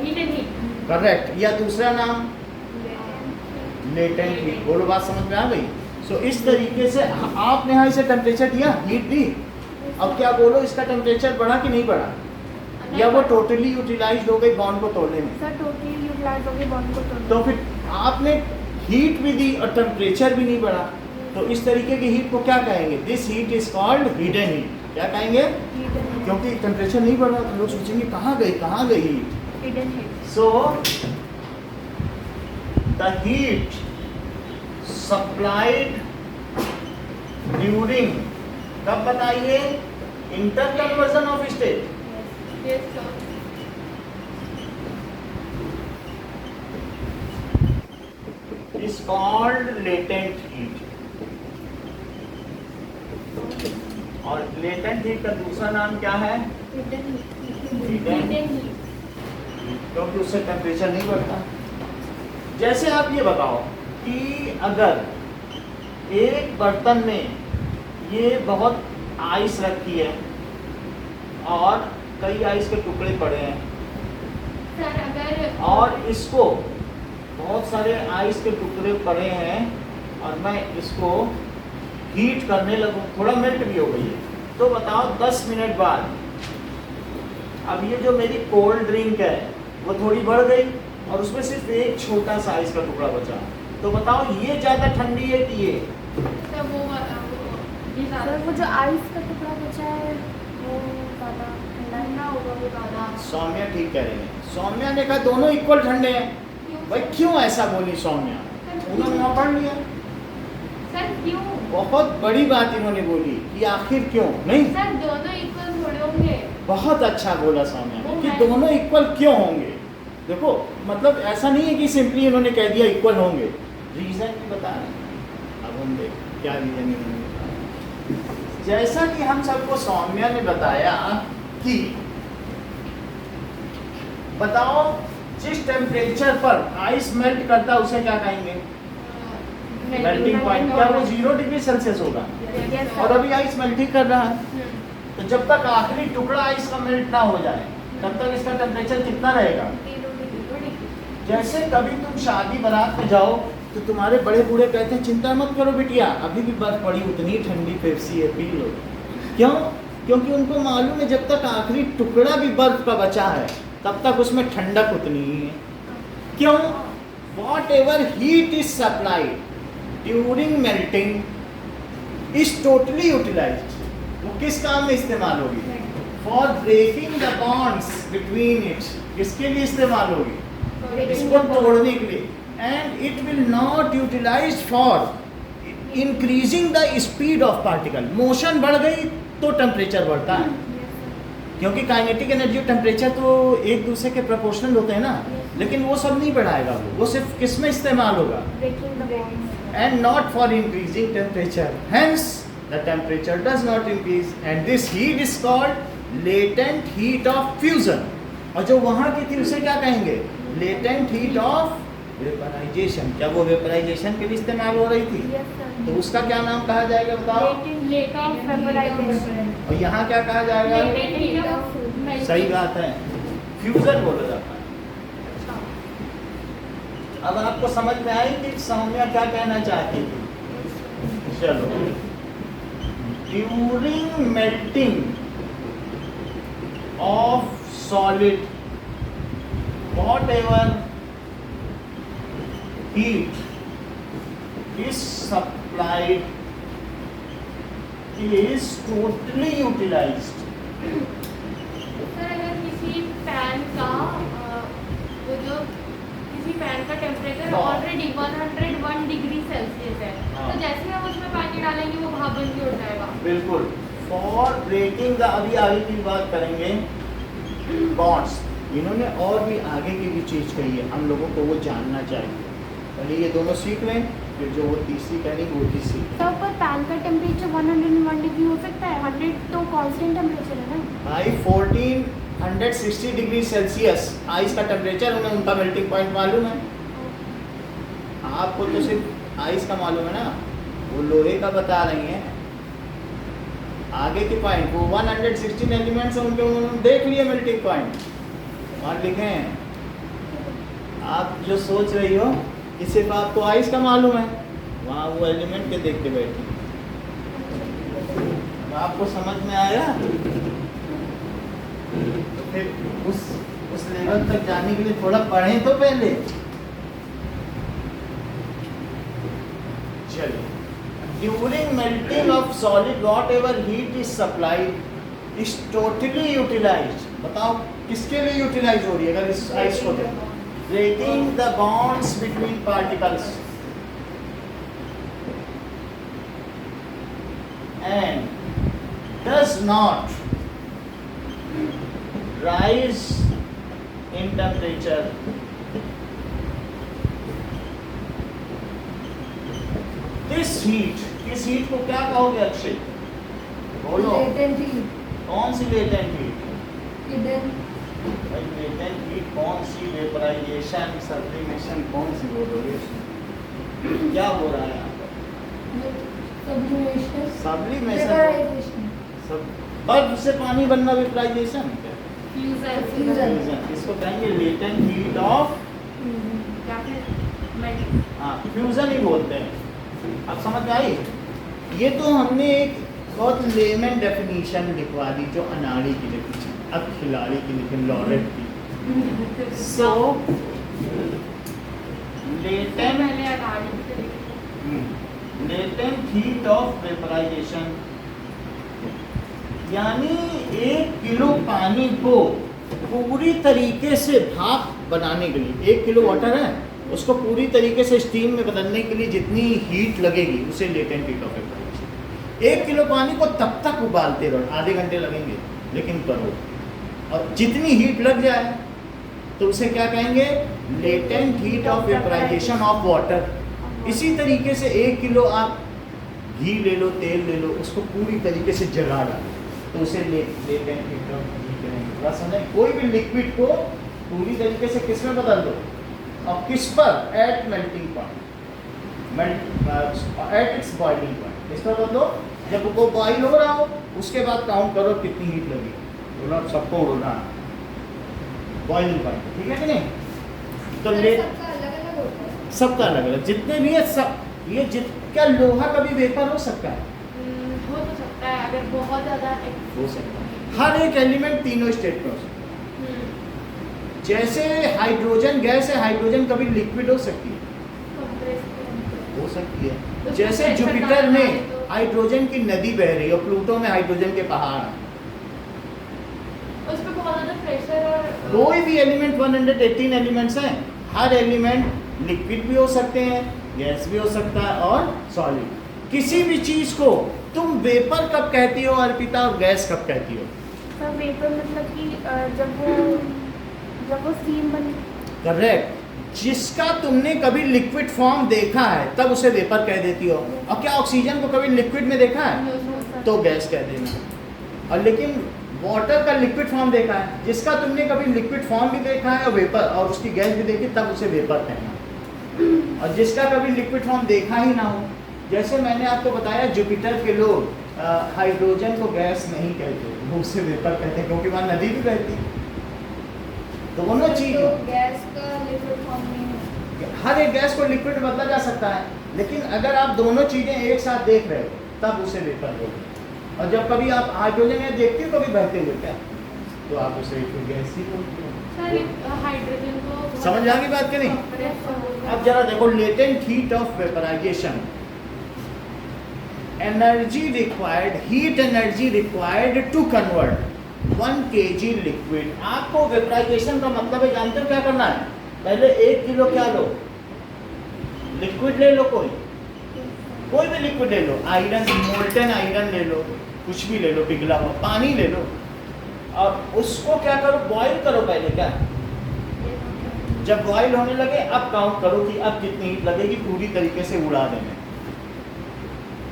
Heat and heat. करेक्ट। या दूसरा नाम लेटेंट हीट। बोलो बात समझ में आ गई? सो इस तरीके से आपने यहाँ इसे टेम्परेचर दिया, हीट दी, अब क्या बोलो इसका टेम्परेचर बढ़ा कि नहीं बढ़ा? या वो टोटली यूटिलाइज हो गई बॉन्ड को तोड़ने में? सर टोटली यूटिलाइज हो गई बॉन्ड को तोड़ने तो फिर आपने हीट भी दी और टेम्परेचर भी नहीं बढ़ा, तो इस तरीके की हीट को क्या कहेंगे? This heat is called hidden heat. क्या कहेंगे? में क्योंकि टेम्परेचर नहीं बढ़ा तो लोग सोचेंगे कहाँ गई heat. Hidden heat. So the heat supplied during, कब बताइए? Inter conversion of state. Yes, sir. is called latent heat। और latent heat का दूसरा नाम क्या है? Hidden heat। क्योंकि उससे टेम्परेचर नहीं बढ़ता। जैसे आप ये बताओ कि अगर एक बर्तन में ये बहुत आइस रखी है और कई आइस के टुकड़े पड़े हैं, सर अगर और इसको बहुत सारे आइस के टुकड़े पड़े हैं और मैं इसको हीट करने लगूं, थोड़ा मेल्ट भी हो गई है, तो बताओ 10 मिनट बाद अब ये जो मेरी कोल्ड ड्रिंक है वो थोड़ी बढ़ गई और उसमें सिर्फ एक छोटा सा आइस का टुकड़ा बचा, तो बताओ ये ज़्यादा ठंडी है कि ये? सर वो ये सर ज़्यादा वो जो आइस का टुकड़ा बचा है वो ज़्यादा ठंडा होगा, वो ज़्यादा। सौम्या ठीक कह रही है। सौम्या ने कहा दोनों इक्वल ठंडे हैं। भाई क्यों ऐसा बोली सौम्या? उन्होंने वहाँ पढ़ लिया। सर क्यों? बहुत बड़ी बात इन्होंने बोली कि आखिर क्यों नहीं। सर दोनों इक्वल थोड़े होंगे। बहुत अच्छा बोला सौम्या ने कि दोनों इक्वल क्यों होंगे। देखो मतलब ऐसा नहीं है कि सिंपली इन्होंने कह दिया इक्वल होंगे, रीजन भी बता रहे हैं। अब हम देख क्या रीजन इन्होंने बताया। जैसा कि हम सबको सौम्या ने बताया कि बताओ जिस टेम्परेचर पर आइस मेल्ट करता है उसे क्या कहेंगे? Melting point. क्या वो 0 डिग्री सेल्सियस होगा? Yes, और sir. अभी आइस मेल्टिंग कर रहा है, तो जब तक आखिरी टुकड़ा आइस का मेल्ट ना हो जाए तब तक इसका टेम्परेचर कितना रहेगा? जैसे कभी तुम शादी बारात में जाओ तो तुम्हारे बड़े बूढ़े कहते हैं चिंता मत करो बिटिया, अभी भी बर्फ पड़ी, उतनी ठंडी पेप्सी है, पी लो। क्यों? क्योंकि उनको मालूम है जब तक आखिरी टुकड़ा भी बर्फ का बचा है तब तक उसमें ठंडक उतनी ही है। क्यों? Whatever heat is supplied during melting is totally utilised. वो किस काम में इस्तेमाल होगी? For breaking the bonds between it. किसके लिए इस्तेमाल होगी? इसको तोड़ने के लिए। And it will not utilise for increasing the speed of particle. Motion बढ़ गई तो टेम्परेचर बढ़ता है, क्योंकि काइनेटिक एनर्जी और टेम्परेचर तो एक दूसरे के प्रोपोर्शनल होते हैं ना, लेकिन वो सब नहीं बढ़ाएगा, वो सिर्फ किस में इस्तेमाल होगा? Breaking the bonds. And not for increasing temperature. Hence, the temperature does not increase, and this heat is called latent heat of fusion. और जो वहाँ की थी उसे क्या कहेंगे? Latent heat of vaporization. क्या वो वेपराइजेशन के लिए इस्तेमाल हो रही थी? Yes, sir. तो उसका क्या नाम कहा जाएगा बताओ? Latent heat of vaporization. और यहाँ क्या कहा जाएगा? Latent heat of सही बात है, फ्यूजन बोला जाता है। अब आपको समझ में आई कि सौम्या क्या कहना चाहती थी? चलो, during melting of solid whatever heat is supplied is totally utilized। Sir अगर किसी पैन का वो जो किसी पैन का टेम्परेचर हाँ। ऑलरेडी 101 डिग्री सेल्सियस है, हाँ। तो जैसे ही हम उसमें पानी डालेंगे वो भाप बन के उठ जाएगा। बिल्कुल। फॉर ब्रेकिंग द, अभी आगे की बात करेंगे, बॉन्ड्स। इन्होंने और भी आगे की भी चीज़ कही है, हम लोगों को वो जानना चाहिए। पहले ये दोनों सीख लें, फिर जो वो तीसरी कह रही वो तीसरी। तो पर पैन का टेम्परेचर 101 डिग्री हो सकता है, 100 तो कांस्टेंट टेम्परेचर है ना। भाई 1460 डिग्री सेल्सियस आइस का टेम्परेचर, उन्हें उनका मेल्टिंग पॉइंट मालूम है। आपको तो सिर्फ आइस का मालूम है ना, वो लोहे का बता रही हैं। आगे के पॉइंट वो 116 एलिमेंट्स हैं उनके, उन्होंने देख लिए मेल्टिंग पॉइंट, और लिखे हैं आप जो सोच रही हो कि सिर्फ आपको आइस का मालूम है, वहाँ वो एलिमेंट के देख के बैठी। अब आपको समझ में आया? तो फिर उस लेवल तक जाने के लिए थोड़ा पढ़ें तो पहले। चलिए, during melting of solid whatever heat is supplied is totally utilised. बताओ किसके लिए यूटिलाइज हो रही है अगर इस आइस को देखो? Breaking the bonds between particles and does not rise in temperature. This heat, इस heat को क्या कहोगे अक्षय? बोलो। latent heat, कौन सी latent heat? hidden, भाई latent heat कौन सी? वेपराइजेशन, सब्लिमेशन कौन सी बोलोगे? क्या हो रहा है यहाँ पर? sublimation, sublimation. vaporization, सब बर्फ से पानी बनना वेपराइजेशन क्या? fusion, इसको कहेंगे लेटेंट हीट ऑफ, या फिर मेल्टिंग। हाँ फ्यूजन ही बोलते हैं। अब समझ में आई? ये तो हमने एक बहुत लेमन डेफिनेशन लिखवा दी जो अनाड़ी की लिखी, अब खिलाड़ी की लिखी, लॉरेट की। सो लेटेंट पहले अनाड़ी से लिखी। लेटेंट हीट ऑफ वेपराइजेशन यानी 1 किलो पानी को पूरी तरीके से भाप बनाने के लिए, 1 किलो वाटर है उसको पूरी तरीके से स्टीम में बदलने के लिए जितनी हीट लगेगी उसे latent heat of vaporisation. 1 kilo पानी को तब तक उबालते रहो, आधे घंटे लगेंगे लेकिन करो, और जितनी हीट लग जाए तो उसे क्या कहेंगे? Latent heat of vaporisation of water. इसी तरीके से 1 किलो आप घी ले लो, तेल ले लो, उसको पूरी तरीके से जला डालो तो उसे लेटेंट हीट ऑफ घी कहेंगे। बस समझे? कोई भी लिक्विड को पूरी तरीके से किस में बदल दो और किस पर? At melting point, at its boiling point. किस पर बदलो? जब वो बॉइल हो रहा हो उसके बाद काउंट करो कितनी हीट लगी, बोला सबको उड़ना बॉइलिंग पॉइंट, ठीक है कि नहीं? तो ले सबका अलग-अलग होता है। सबका अलग अलग जितने भी है सब, ये क्या लोहा कभी वेपर हो सकता है? हो तो सकता है अगर बहुत ज़्यादा हो सकता है। हर एक एलिमेंट तीनों स्टेट में हो सकता है। जैसे हाइड्रोजन गैस है, हाइड्रोजन कभी लिक्विड हो सकती है, हो सकती है। उसमें जैसे pressure जुपिटर डालना में है तो- हाइड्रोजन की नदी बह रही है और प्लूटो में हाइड्रोजन के पहाड़ हैं। उस पर बहुत ज़्यादा प्रेशर और कोई भी एलिमेंट 118 एलिमेंट्स हैं, हर एलिमेंट लिक्विड भी हो सकते हैं, गैस भी हो सकता है और सॉलिड। किसी भी चीज को तुम वेपर कब कहती हो अर्पिता और गैस कब कहती हो? सर वेपर मतलब कि जब वो स्टीम बन। करेक्ट। जिसका तुमने कभी लिक्विड फॉर्म देखा है तब उसे वेपर कह देती हो। और क्या ऑक्सीजन को कभी लिक्विड में देखा है तो गैस कह देना। और लेकिन वाटर का लिक्विड फॉर्म देखा है, जिसका तुमने कभी लिक्विड फॉर्म भी देखा है और वेपर और उसकी गैस भी देखी तब उसे वेपर कहना। और जिसका कभी लिक्विड फॉर्म देखा ही ना हो, जैसे मैंने आपको बताया जुपिटर के लोग हाइड्रोजन को गैस नहीं कहते, वो उसे वेपर कहते हैं क्योंकि वहाँ नदी भी बहती है। दोनों चीज तो गैस का लिक्विड फॉर्म नहीं है। हर एक गैस को लिक्विड बदला जा सकता है, लेकिन अगर आप दोनों चीजें एक साथ देख रहे हो तब उसे वेपर बोलते हैं। और जब कभी आप हाइड्रोजन या देखते हो कभी बहते हुए क्या, तो आप उसे गैस ही बोलते हो। सर हाइड्रोजन को समझ आ गई बात कि नहीं? अब जरा देखो, latent heat of vaporisation, energy required, heat energy required to convert 1 kg liquid. आपको वेपराइजेशन का मतलब है, जानते हो क्या करना है? पहले 1 किलो क्या लो, लिक्विड ले लो, कोई भी लिक्विड ले लो, आयरन, मोल्टन आयरन ले लो, कुछ भी ले लो, पिघला हुआ पानी ले लो, और उसको क्या करो, बॉईल करो पहले। क्या जब बॉईल होने लगे अब काउंट करो कि अब कितनी हीट लगेगी, पूरी तरीके से उड़ा देना।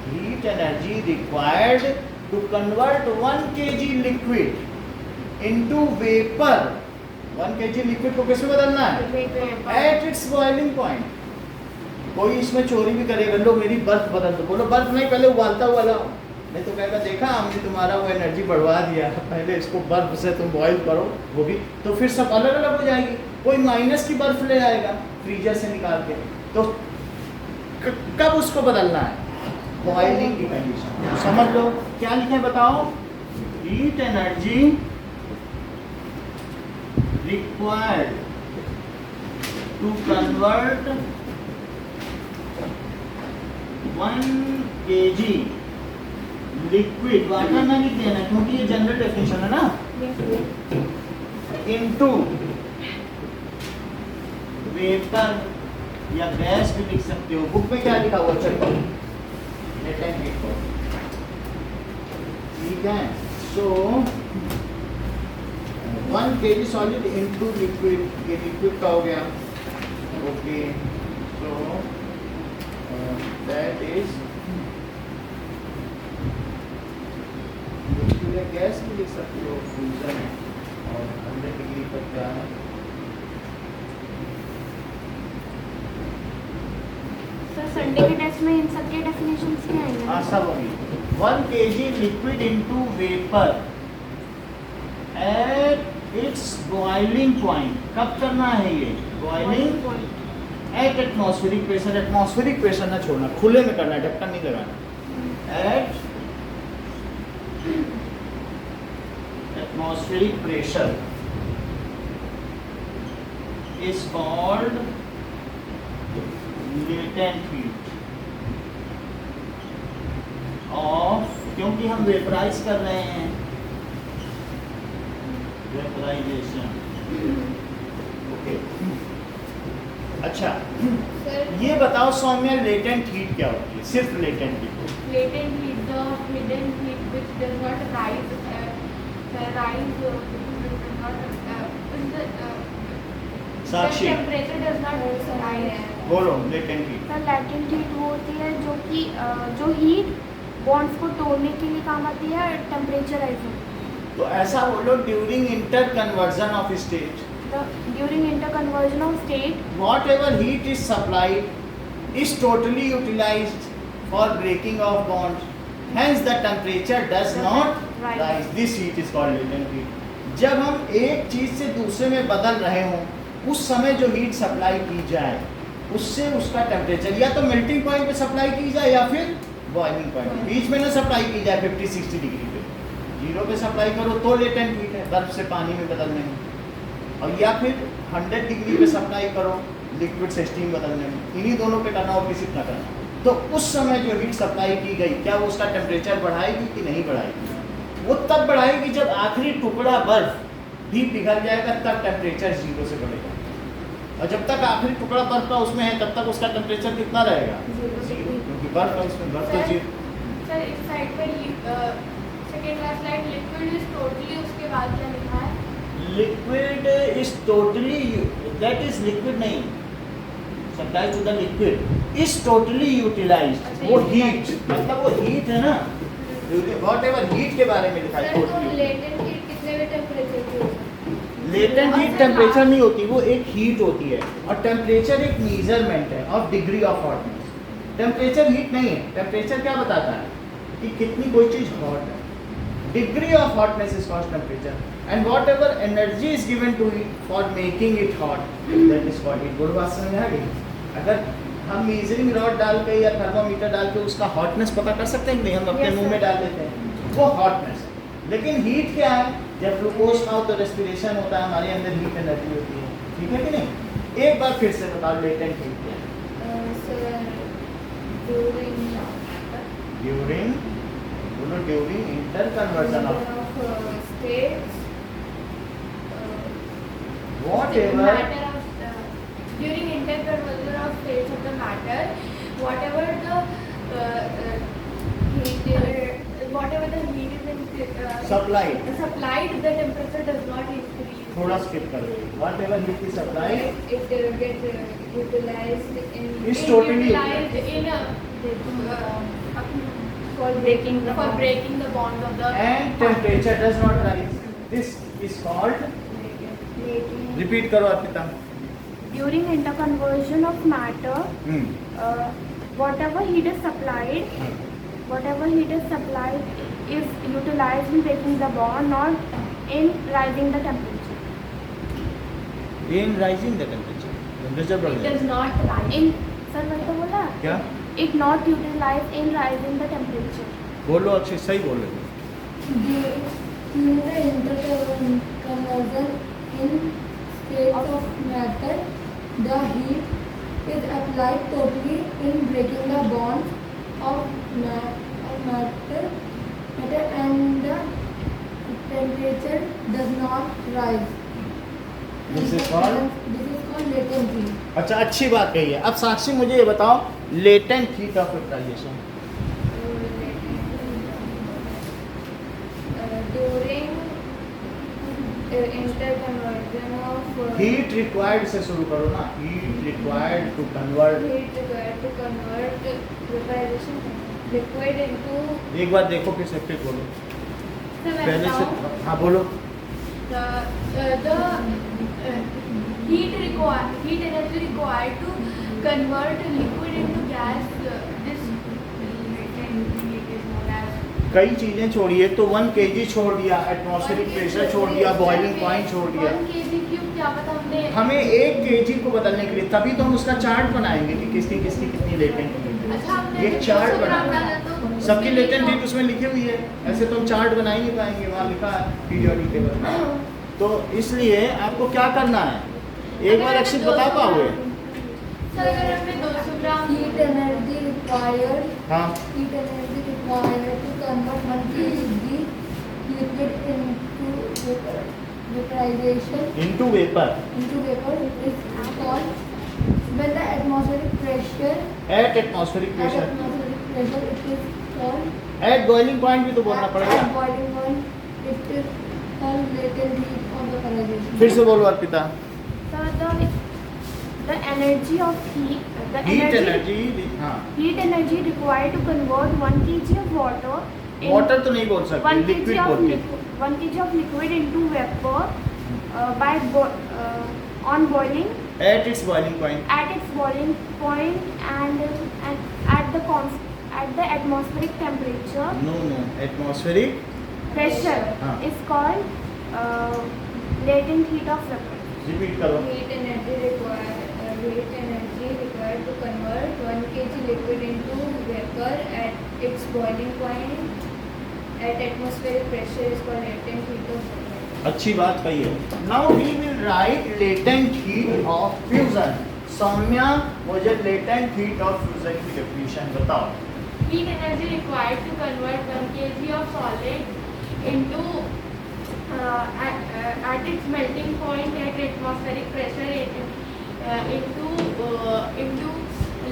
Heat energy required to convert 1 kg liquid into vapour. 1 kg liquid को कैसे बदलना है? At its boiling point. कोई इसमें चोरी भी करेगा, लो मेरी बर्फ बदल दो, बोलो बर्फ नहीं, पहले उबालता हुआ लाओ, नहीं तो कहेगा देखा हमने तुम्हारा वो एनर्जी बढ़वा दिया, पहले इसको बर्फ से तुम बॉईल करो, वो भी तो फिर सब अलग अलग हो जाएगी। कोई माइनस की बर्फ ले आएगा फ्रीजर से निकाल के, तो कब उसको बदलना है? बॉइलिंग की कंडीशन। तो समझ लो क्या लिखे बताओ, heat energy required to convert 1 kg liquid, water में लिख देना क्योंकि ये जनरल डेफिनेशन है ना, इनटू वेपर या गैस भी लिख सकते हो। बुक में क्या लिखा हुआ चलो ठीक है। सो 1 kg सॉलिड इनटू लिक्विड, ये लिक्विड का हो गया। Okay, so that is gas भी लिख सकते हो फ्रीजर में, और 100 डिग्री पर क्या है, सर संडे के टेस्ट में इन सब के डेफिनेशंस क्या आएंगे? हाँ सब होगी। 1 kg liquid into vapour eight its boiling point. कब करना है ये boiling? At atmospheric pressure. Atmospheric pressure ना छोड़ना, खुले में करना, ढक्कन नहीं लगाना। At atmospheric pressure is called latent heat of, क्योंकि हम वेपराइज कर रहे हैं, वेपराइजेशन। ओके, अच्छा ये बताओ सौम्या, लेटेंट हीट क्या होती है? सिर्फ latent heat. Latent heat, the hidden heat which does not rise, Sakshi the temperature does not rise. बोलो latent heat. Sir latent heat वो होती है जो कि जो हीट बॉन्ड्स को तोड़ने के लिए काम आती है, टेम्परेचर राइज होती है। तो ऐसा बोलो, during interconversion of state, during interconversion of state, whatever heat is supplied is totally utilized for breaking of bonds, hence the temperature does not rise. This heat is called latent heat. जब हम एक चीज से दूसरे में बदल रहे हों, उस समय जो हीट सप्लाई की जाए उससे उसका टेम्परेचर या तो मेल्टिंग पॉइंट पे सप्लाई की जाए या फिर बॉइलिंग पॉइंट, बीच में ना सप्लाई की जाए 50-60 डिग्री पे, 0 पे सप्लाई करो तो लेटेंट हीट है, बर्फ से पानी में बदलने में, और या फिर 100 डिग्री पे सप्लाई करो लिक्विड से स्टीम बदलने में। इन्हीं दोनों पे करना और किसी ना करना। तो उस समय जो हीट सप्लाई की गई, क्या वो उसका टेम्परेचर बढ़ाएगी कि नहीं बढ़ाएगी? वो तब बढ़ाएगी जब आखिरी टुकड़ा बर्फ भी पिघल जाएगा, तब टेम्परेचर 0 से बढ़ेगा, और जब तक आखिरी टुकड़ा बर्फ का उसमें है तब तक उसका टेम्परेचर कितना रहेगा? 0, क्योंकि बर्फ है उसमें, बर्फ तो 0। सर इस साइड पर second last slide liquid is totally, उसके बाद क्या लिखा है? Liquid is totally, that is liquid नहीं, supply to the liquid is totally utilised. वो हीट, मतलब वो हीट है ना, वॉट एवर हीट के बारे में लिखा है टोटली। लेटेंट हीट कितने भी टेम्परेचर की हो सकती है? लेटेंट हीट टेम्परेचर नहीं होती, वो एक हीट होती है, और टेम्परेचर एक मेजरमेंट है of degree of hotness. Temperature heat नहीं है, टेम्परेचर क्या बताता है कि कितनी कोई चीज हॉट है। Degree of hotness is called temperature, and whatever energy is given to it for making it hot, that is called heat. बोलो बात समझ में आ गई? अगर हम मीजरिंग रॉड डाल के या थर्मामीटर डाल के उसका हॉटनेस पता कर सकते हैं कि नहीं? हम अपने Yes, मुंह में sir. डाल देते हैं, वो हॉटनेस है। लेकिन हीट क्या है? जब ग्लूकोज खाओ तो रेस्पिरेशन होता है, हमारे अंदर हीट एनर्जी होती है, ठीक है कि नहीं? एक बार फिर से बताओ लेटेंट हीट क्या है? ड्यूरिंग, बोलो during interconversion of states what ever Matter of during interconversion of states of the matter, whatever the heat, whatever the heat is Supplied. supplied, the temperature does not increase. थोड़ा skip कर रहे हो, what ever heat is supply it gets utilized in Is totally utilized in for breaking the for bond. breaking the bonds of the and temperature does not rise. This is called, repeat करो Arpita. During interconversion of matter, whatever heat is supplied is utilized in breaking the bond, not in rising the temperature. In rising the temperature बढ़ It जाएगा। does not rise. इन sir मैंने तो बोला क्या it not utilise in rising the temperature. बोलो अक्षय, सही बोल रहे हो। During the interconversion in states of matter, the heat is applied totally in breaking the bonds of matter, and the temperature does not rise. This is called? This is called latent heat. अच्छा, अच्छी बात कही है। अब साक्षी मुझे ये बताओ, latent heat of vaporisation. During interconversion of heat required से शुरू करो ना, heat required to convert. heat required to convert vaporization liquid into एक बार देखो फिर से फिर बोलो So मैं पहले बताऊं, से। हाँ बोलो। the heat energy required to convert liquid into gas. This latent heat is known as. कई चीजें छोड़ी, एक तो 1 kg छोड़ दिया, एटमॉस्फेरिक प्रेशर छोड़ दिया, बॉइलिंग पॉइंट छोड़ दिया। 1 kg क्यूब क्या पता हमने हमें 1 kg को बदलने के लिए, तभी तो हम उसका चार्ट बनाएंगे कि किसकी किसकी कितनी लेटेंट हीट अच्छा है। हमने ये चार्ट 200 ग्राम बनाना डाला तो सबकी उसमें लेटेंट कितना- हीट उसमें लिखी हुई है, ऐसे तो हम चार्ट बना ही नहीं पाएंगे, वहाँ लिखा है पीरियोडिक टेबल में। तो इसलिए आपको क्या करना है, एक बार अक्षित बता पाओगे? सर अगर हमने 200 ग्राम Heat energy required. हाँ Heat energy required to convert 1 kg liquid into vaporization into vapour into vapor is called when the atmospheric pressure at atmospheric at pressure, atmospheric pressure it is called at boiling point भी तो बोलना at पड़ेगा। boiling point it is called latent heat of vaporization. फिर से बोलो Arpita. the energy of heat, the heat energy, हाँ heat energy required to convert 1 kg of water in water तो नहीं बोल सकते, 1 लिक्विड kg of बोल के। liquid, 1 kg of liquid into vapor by on boiling at its boiling point. at its boiling point and at the atmospheric temperature. No no, atmospheric Pressure हाँ। is called latent heat of vapor. Repeat करो। Heat energy required to convert 1 kg liquid into vapor at its boiling point at atmospheric pressure is called latent heat of vapor. अच्छी बात कही है। Now we will write latent heat of fusion. Saumya, मुझे latent heat of fusion की definition बताओ। heat energy required to convert 1 kg of solid into at its melting point at atmospheric pressure into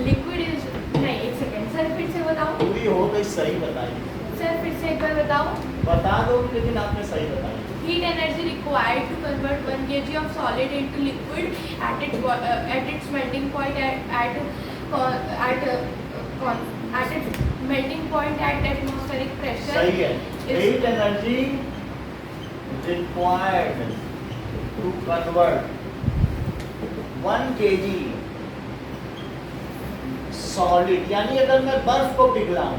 liquid is नहीं, एक second sir फिर से बताओ पूरी हो गई, सही बताई। सर फिर से एक बार बताओ बता दो लेकिन आपने सही बताई। heat energy required to convert 1 kg of solid into liquid at its melting point at its melting point at atmospheric pressure सही है। is- heat energy required to convert 1 kg solid, यानी अगर मैं बर्फ को पिघलाऊं,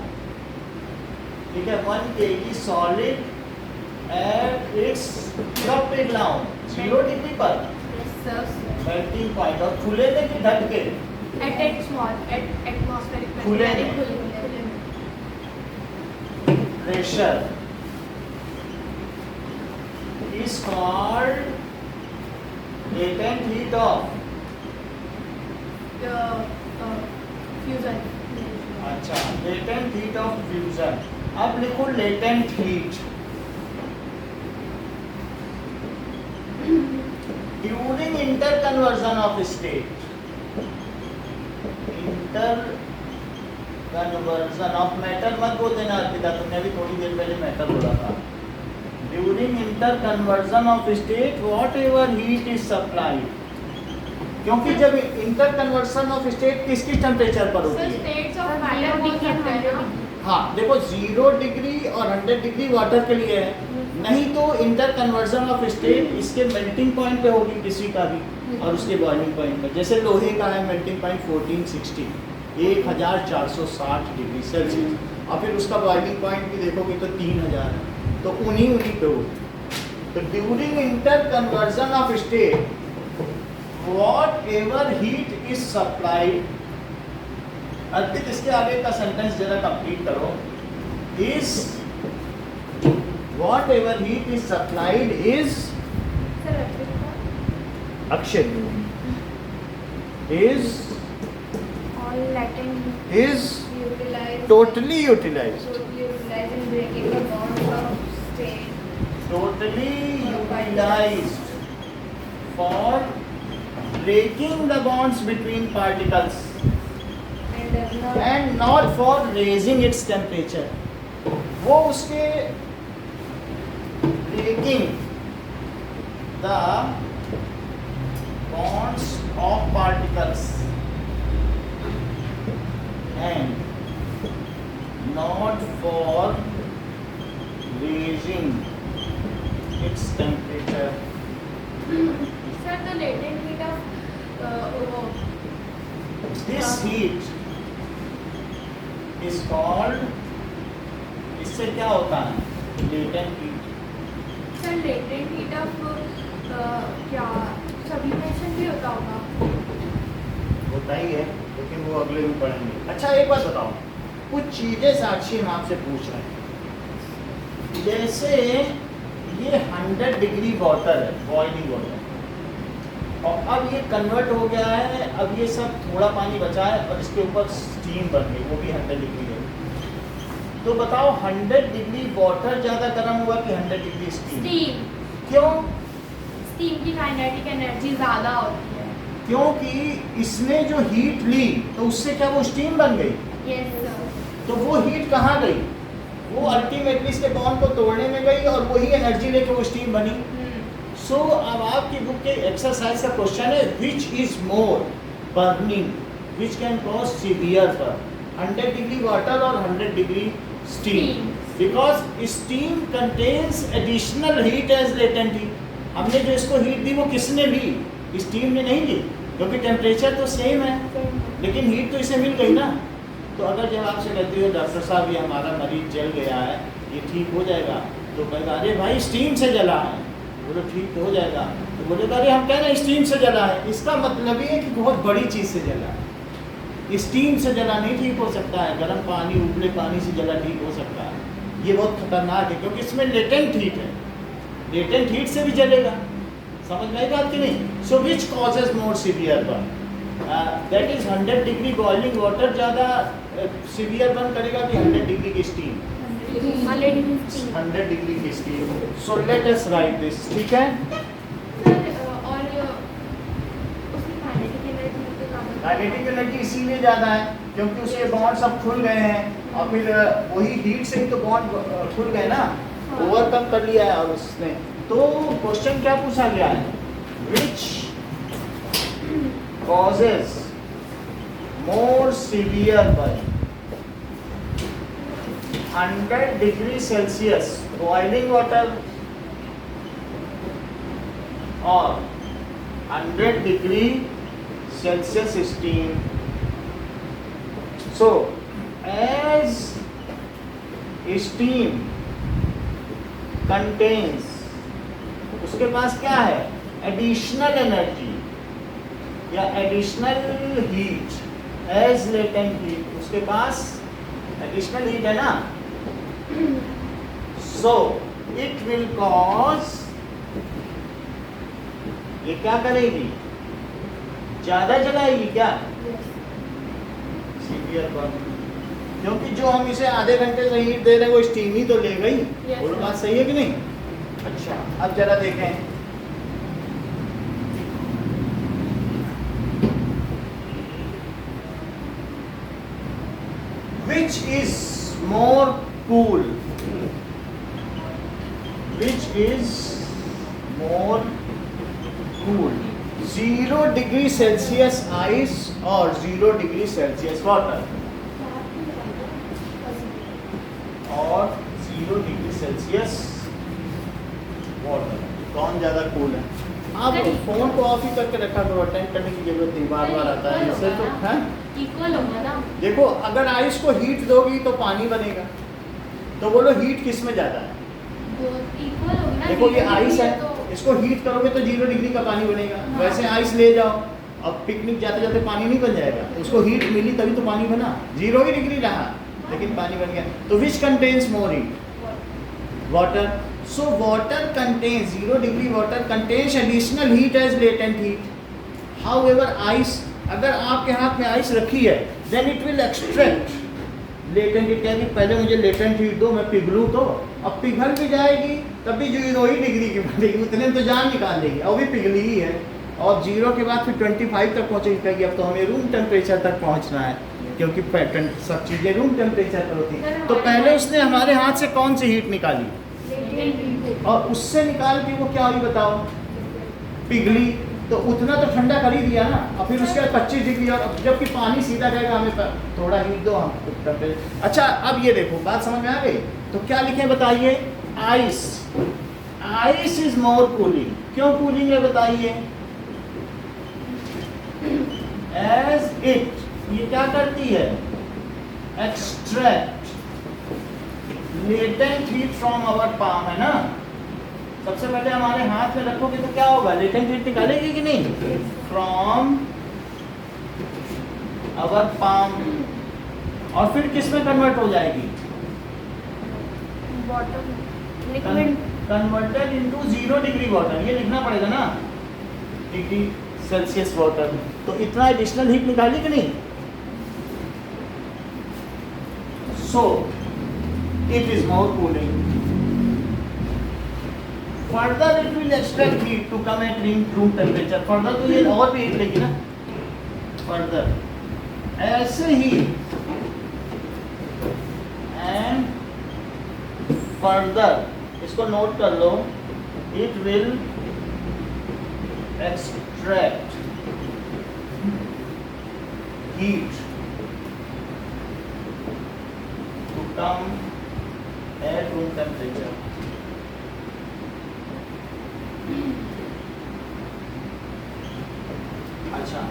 ठीक है, 1 kg सॉलिड एट इट्स, कब पिघलाऊं? 0 डिग्री पर मेल्टिंग पॉइंट, और खुले में कि ढक के? at atmospheric pressure खुले यानी में। खुले में। Pressure is called latent heat of, fusion अच्छा, latent heat of fusion। अब लिखो latent heat during interconversion of state, interconversion of matter मत बोल देना अर्पिता, तुमने अभी थोड़ी देर पहले मैटर बोला था। During interconversion of state whatever heat is supplied, क्योंकि जब इंटरकन्वर्जन ऑफ स्टेट किसकी टेम्परेचर पर होती सर है? स्टेट्स ऑफ मैटर बोल सकते हैं ना हाँ देखो, 0 डिग्री और 100 डिग्री वाटर के लिए है, नहीं तो इंटरकन्वर्जन ऑफ स्टेट इसके मेल्टिंग पॉइंट पे होगी किसी का भी, और उसके बॉइलिंग पॉइंट पे। जैसे लोहे का है मेल्टिंग पॉइंट 1460, 1460 डिग्री सेल्सियस, और फिर उसका बॉइलिंग पॉइंट भी देखोगे तो 3000 है, तो उन्हीं पे हो। तो during interconversion of state whatever heat is supplied, अर्पित इसके आगे का सेंटेंस जरा कंप्लीट करो, is whatever heat is supplied is Akshay is all latent is Utilize. totally utilized, Totally utilize in breaking the bonds of state. totally utilized for breaking the bonds between particles And does not. and not for raising its temperature. वो उसके breaking the bonds of particles and not for raising its temperature. Sir, the latent heat of This heat is called, इससे क्या होता है? Latent heat. sir, latent heat of क्या sublimation भी होता होगा? होता ही है, लेकिन वो अगले में पढ़ेंगे। अच्छा एक बात बताओ, कुछ चीजें साक्षी हम आपसे पूछ रहे हैं, जैसे ये 100 डिग्री वाटर है, बॉइलिंग वाटर, और अब ये कन्वर्ट हो गया है, अब ये सब थोड़ा पानी बचा है और इसके ऊपर स्टीम बन गई, वो भी 100 डिग्री है। तो बताओ 100 डिग्री वाटर ज़्यादा गर्म हुआ कि 100 डिग्री स्टीम? Steam. क्यों? Steam की काइनेटिक एनर्जी ज़्यादा होती है। क्योंकि इसने जो हीट ली तो उससे क्या वो स्टीम बन गई? Yes, sir. तो वो हीट कहाँ गई? वो अल्टीमेटली इसके बॉन्ड को तोड़ने में गई और वही एनर्जी लेके वो स्टीम बनी। सो अब आपकी बुक के एक्सरसाइज का क्वेश्चन है, which is more burning, which can cause severe burn, 100 degree water और 100 degree steam? Because steam contains additional heat as latent heat. हमने जो इसको हीट दी वो किसने ली? स्टीम ने नहीं ली, क्योंकि टेम्परेचर तो सेम है, लेकिन हीट तो इसे मिल गई ना। तो अगर जब आपसे कहती हो डॉक्टर साहब ये हमारा मरीज जल गया है, ये ठीक हो जाएगा, तो कहेगा अरे भाई स्टीम से जला है, बोलो ठीक हो जाएगा, तो बोलेगा अरे हम कह रहे हैं स्टीम से जला है, इसका मतलब ये है कि बहुत बड़ी चीज़ से जला है। स्टीम से जला नहीं ठीक हो सकता है, गर्म पानी उबले पानी से जला ठीक हो सकता है, ये बहुत खतरनाक है क्योंकि इसमें लेटेंट हीट है, लेटेंट हीट से भी जलेगा। समझ में आई बात कि नहीं? So which causes more severe burn? That is 100 degree boiling water ज़्यादा सीवियर बर्न करेगा कि 100 डिग्री की स्टीम? 100 डिग्री की steam. So let us write this, ठीक है? Sir, और उसकी काइनेटिक एनर्जी तो ज़्यादा। काइनेटिक एनर्जी इसीलिए ज़्यादा है क्योंकि उसके बॉन्ड सब खुल गए हैं और फिर वही हीट से ही तो बॉन्ड खुल गए ना, ओवरकम कर लिया है और उसने। तो क्वेश्चन क्या पूछा गया है? विच causes more severe burn, 100 degree Celsius boiling water or 100 degree Celsius steam? So as steam contains, उसके पास क्या है? एडिशनल एनर्जी या additional heat as latent heat, उसके पास एडिशनल हीट है ना, सो इट विल कॉज, ये क्या करेगी? ज्यादा जलाएगी क्या? सीवियर बर्न, क्योंकि जो हम इसे आधे घंटे से हीट दे रहे हैं वो स्टीम ही तो ले गई। वो बात सही है कि नहीं? अच्छा अब जरा देखें, which is more cool? Which is more cool? 0 degree Celsius ice or 0 degree Celsius water? और 0 डिग्री सेल्सियस वाटर, कौन ज़्यादा कूल है? आप फोन को ऑफ ही करके रखा करो, अटेंड करने की जरूरत नहीं, बार बार आता है इससे तो है। इक्वल होगा ना। देखो अगर आइस को हीट दोगी तो पानी बनेगा, तो बोलो हीट किस में ज़्यादा है? इक्वल होगा ना। देखो ये आइस है, इसको हीट करोगे तो 0 डिग्री का पानी बनेगा। वैसे आइस ले जाओ, अब पिकनिक जाते जाते पानी नहीं बन जाएगा, उसको हीट मिली तभी तो पानी बना। 0 ही डिग्री रहा लेकिन पानी बन गया। तो which contains more heat? Water. So water contains 0 degree water contains additional heat as latent heat. However ice, अगर आपके हाथ में आइस रखी है then it will extract latent heat. क्या कि पहले मुझे लेटेंट हीट दो, मैं पिघलूँ तो, अब पिघल भी जाएगी तब भी 0 ही डिग्री की बनेगी, उतने में तो जान निकाल लेगी, और भी पिघली ही है। और 0 के बाद फिर 25 तक पहुँचेगी, कहेगी अब तो हमें रूम टेम्परेचर तक पहुँचना है, क्योंकि सब चीज़ें रूम टेम्परेचर पर होती हैं। तो पहले उसने हमारे हाथ से कौन सी हीट निकाली, और उससे निकाल के वो क्या हुई बताओ, पिघली, तो उतना तो ठंडा कर ही दिया ना। और फिर उसके बाद 25 डिग्री, और जबकि पानी सीधा रहेगा, हमें थोड़ा हीट दो हम टेम्परेचर। अच्छा अब ये देखो, बात समझ में आ गई? तो क्या लिखें बताइए? Ice, ice is more cooling. क्यों कूलिंग है बताइए? एज इट, ये क्या करती है? Extract latent heat from our palm, है ना। सबसे पहले हमारे हाथ में रखोगे तो क्या होगा, लेटेंट हीट निकालेगी कि नहीं? फ्रॉम आवर पाम, और फिर किस में कन्वर्ट हो जाएगी? Water, liquid, converted into 0 degree water. ये लिखना पड़ेगा ना, डिग्री सेल्सियस वाटर। तो इतना एडिशनल हीट निकाली कि नहीं? So it is more cooling. Further it will extract heat to come at room temperature. Further तो ये और भी हीट लेगी ना, फर्दर ऐसे ही, एंड फर्दर, इसको नोट कर लो, it will extract heat to come at room temperature. अच्छा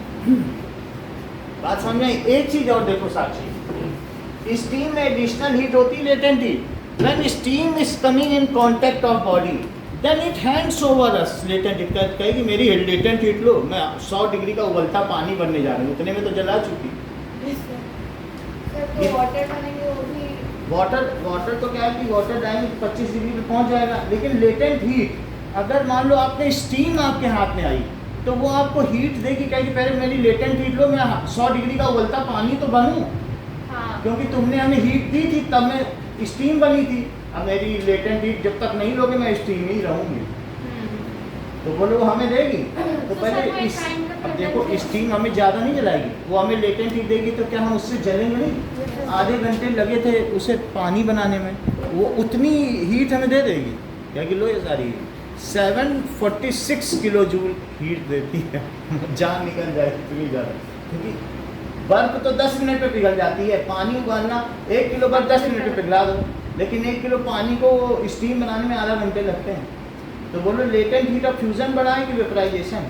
बात समझ में आई? एक चीज और देखो साक्षी, स्टीम में एडिशनल हीट होती है latent heat. When steam is coming in contact of body, then it hands over us latent heat। कहेगी मेरी latent heat लो, मैं 100 डिग्री का उबलता पानी बनने जा रही हूँ, उतने में तो जला चुकी। सर तो वाटर बनेंगे वो भी, वाटर तो क्या है कि वाटर जाएंगे 25 डिग्री पे पहुँच जाएगा, लेकिन लेटेंट हीट अगर मान लो आपने स्टीम आपके हाथ में आई तो वो आपको हीट देगी, कहेगी पहले मेरी लेटेंट हीट लो, मैं 100 डिग्री का उबलता पानी तो बनूँ, क्योंकि तुमने हमें हीट दी थी तब मैं स्टीम बनी थी। अब मेरी लेटेंट हीट जब तक नहीं लोगे मैं स्टीम ही रहूंगी, तो बोलो वो हमें देगी। तो पहले अब देखो स्टीम हमें ज़्यादा नहीं जलाएगी, वो हमें लेटेंट हीट देगी, तो क्या हम उससे जलेंगे नहीं? आधे घंटे लगे थे उसे पानी बनाने में, वो उतनी हीट हमें दे देगी। क्या किलो ये सारी 746 किलो जूल हीट देती है। जान निकल जाए इतनी ज़्यादा, क्योंकि बर्फ तो 10 मिनट पे पिघल जाती है। पानी उबालना 1 किलो बर्फ 10 मिनट पे पिघला दो, लेकिन 1 किलो पानी को स्टीम बनाने में आधा घंटे लगते हैं। तो बोलो लेटेंट हीट ऑफ फ्यूजन बढ़ाएं कि वेपराइजेशन?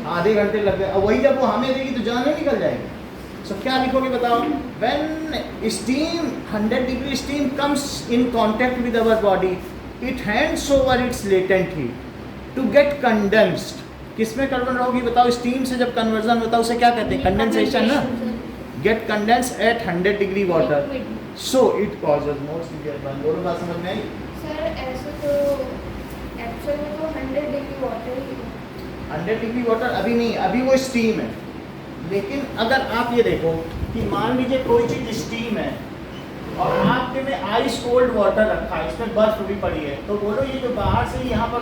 आधे घंटे लग गए। और वही जब वो हमें देगी तो जान ही निकल जाएगी। सो क्या लिखोगे बताओ? When steam 100 degree steam comes in contact with our body, it hands over its latent heat to get condensed. किस में कन्वर्ट होगी बताओ? स्टीम से जब कन्वर्जन होता है उसे क्या कहते हैं? कंडेंसेशन ना। Get condense at 100 degree water, so it causes more severe burn. दोनों बात समझ में आई? सर ऐसे तो एक्चुअल में तो 100 डिग्री वाटर ही है। 100 डिग्री वाटर अभी नहीं, अभी वो स्टीम है। लेकिन अगर आप ये देखो कि मान लीजिए कोई चीज़ स्टीम है और आपके में आइस कोल्ड वाटर रखा है, इसमें बर्फ भी पड़ी है, तो बोलो ये जो बाहर से यहाँ पर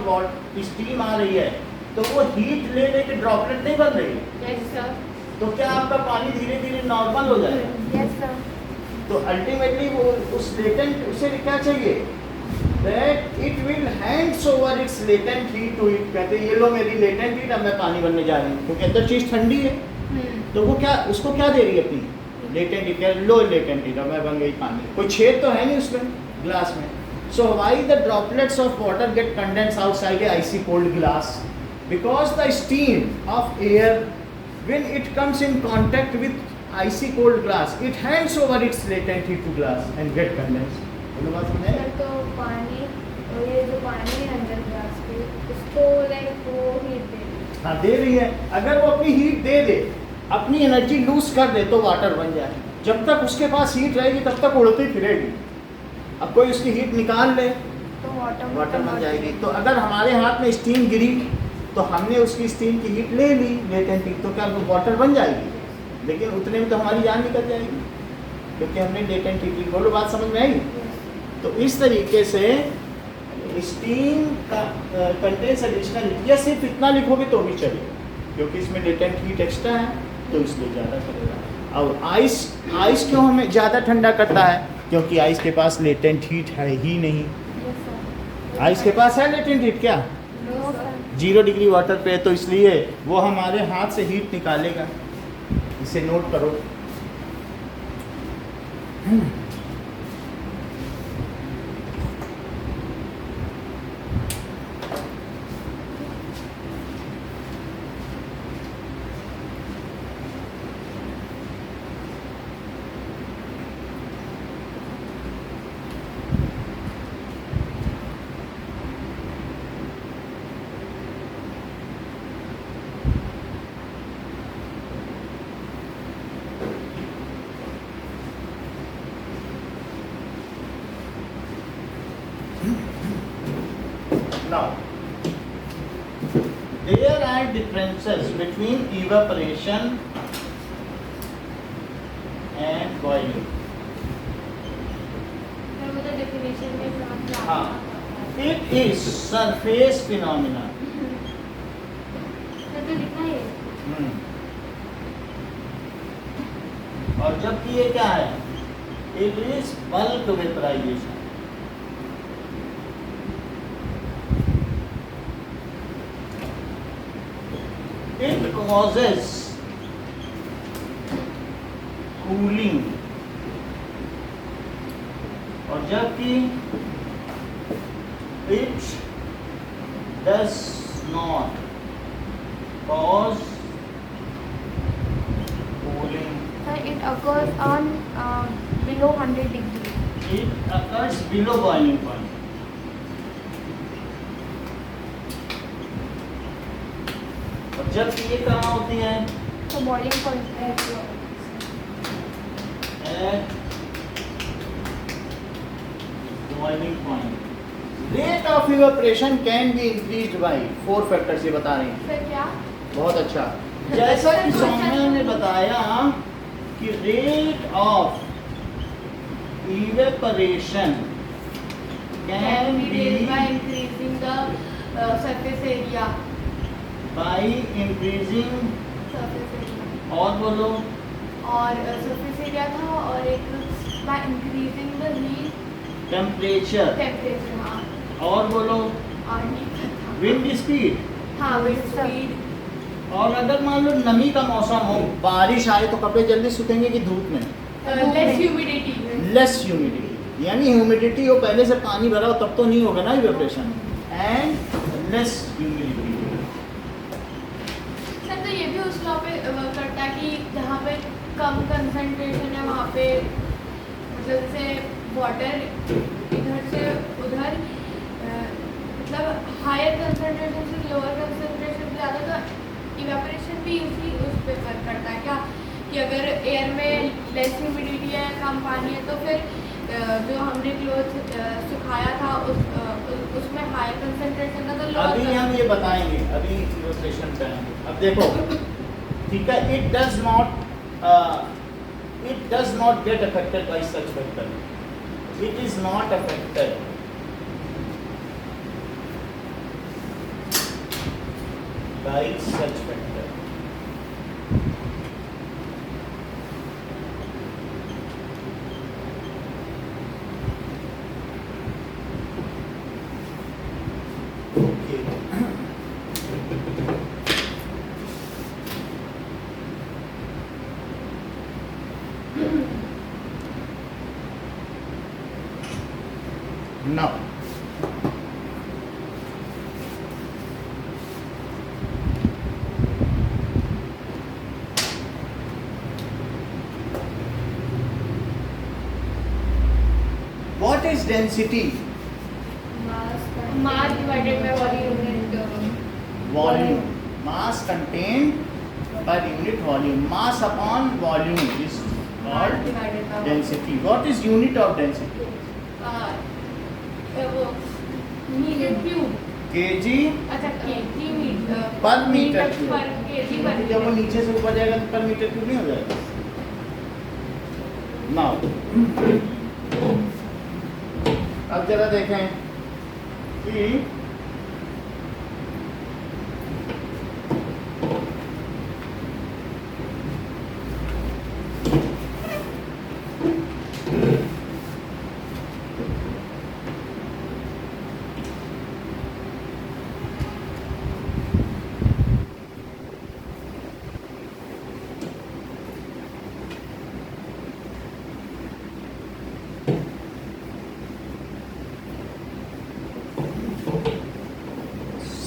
स्टीम आ रही है तो वो हीट ले लेके ड्रॉपलेट नहीं बन रही है? Yes sir. तो क्या आपका पानी धीरे धीरे नॉर्मल हो जाएगा? Yes sir. तो अल्टीमेटली वो उस लेटेंट उसे क्या चाहिए? That it will hands over its latent heat to it. कहते हैं ये लो मेरी लेटेंट हीट, अब मैं पानी बनने जा रही हूँ, क्योंकि अंदर चीज़ ठंडी है। तो वो क्या उसको क्या दे रही है? अपनी लेटेंट हीट। क्या लो लेटेंट हीट, अब मैं बन गई पानी। कोई छेद तो है नहीं उसमें ग्लास में। So why the droplets of water get condense outside a icy cold glass? Because the steam of air, when it comes in contact with icy cold glass, it hands over its latent heat to glass and get condensed. बोलो बात समझ में? Sir तो पानी, और ये जो पानी है अंदर ग्लास के हाँ दे रही है। अगर वो अपनी हीट दे दे, अपनी एनर्जी लूज कर दे तो वाटर बन जाए। जब तक उसके पास हीट रहेगी तब तक उड़ती फिरेगी। अब कोई उसकी हीट निकाल ले तो वाटर बन जाएगी। तो अगर हमारे हाथ में स्टीम गिरी तो हमने उसकी स्टीम की हीट ले ली, लेटेंट हीट, तो क्या वो वाटर बन जाएगी? लेकिन उतने में तो हमारी जान निकल जाएगी, क्योंकि हमने लेटेंट हीट ली। बोलो बात समझ में आई? तो इस तरीके से स्टीम का कंटेन्स एडिशनल हीट, या सिर्फ इतना लिखोगे तो भी चलेगा, क्योंकि इसमें लेटेंट हीट एक्स्ट्रा है तो इसलिए ज़्यादा करेगा। और आइस क्यों हमें ज़्यादा ठंडा करता है? क्योंकि आइस के पास लेटेंट हीट है ही नहीं। आइस के पास है लेटेंट हीट क्या? 0 डिग्री वाटर पे, तो इसलिए वो हमारे हाथ से हीट निकालेगा। इसे नोट करो। Now, there are differences between evaporation and boiling. Definition में समझ हाँ, it is surface phenomena. तो लिखा है और जबकि ये क्या है? It is bulk vaporization. It causes cooling, और जबकि it does not cause cooling. It occurs on below 100 degree. It occurs below boiling point. और जबकि ये कहाँ होती है? So boiling point At boiling point. Rate of evaporation can be increased by 4 factors, ये बता रहे हैं। फिर क्या? बहुत अच्छा। जैसा कि सौम्या ने बताया कि rate of evaporation can be by increasing the surface area. by increasing, surface area. और बोलो, और surface area था, और एक by increasing the heat temperature, हाँ, और बोलो, और heat था। wind speed। हाँ, wind speed। और अगर मान लो नमी का मौसम हो, बारिश आए, तो कपड़े जल्दी सूखेंगे कि धूप में? less humidity। लेस ह्यूमिडिटी, यानी ह्यूमिडिटी हो, पहले से पानी भरा हो तब तो नहीं होगा ना evaporation. And less humidity. Sir तो ये भी उस लॉ पे वर्क करता है कि जहाँ पे कम कंसंट्रेशन है वहाँ पे, मतलब जैसे वाटर इधर से उधर, मतलब हायर कंसंट्रेशन से लोअर कंसंट्रेशन ज़्यादा, तो इवेपोरेशन भी इसी उस पे वर्क करता है क्या, कि अगर एयर में लेस ह्यूमिडिटी है, कम पानी है, तो फिर जो हमने क्लोथ सुखाया था उसमें हाई कंसंट्रेशन था, तो अभी हम ये बताएंगे, अभी इलस्ट्रेशन पे आएंगे। अब देखो, ठीक है, it does not get affected by such factor. It is not affected by such factor. Now, what is density? Mass Mass divided by volume. Volume. mass contained per unit volume. Mass upon volume is called divided by density. What is unit of density? वो metre cube kg अच्छा KG पर metre cube. पर KG पर जब वो नीचे से ऊपर जाएगा तो पर मीटर क्यूब नहीं हो जाएगा। नाउ अब जरा देखें कि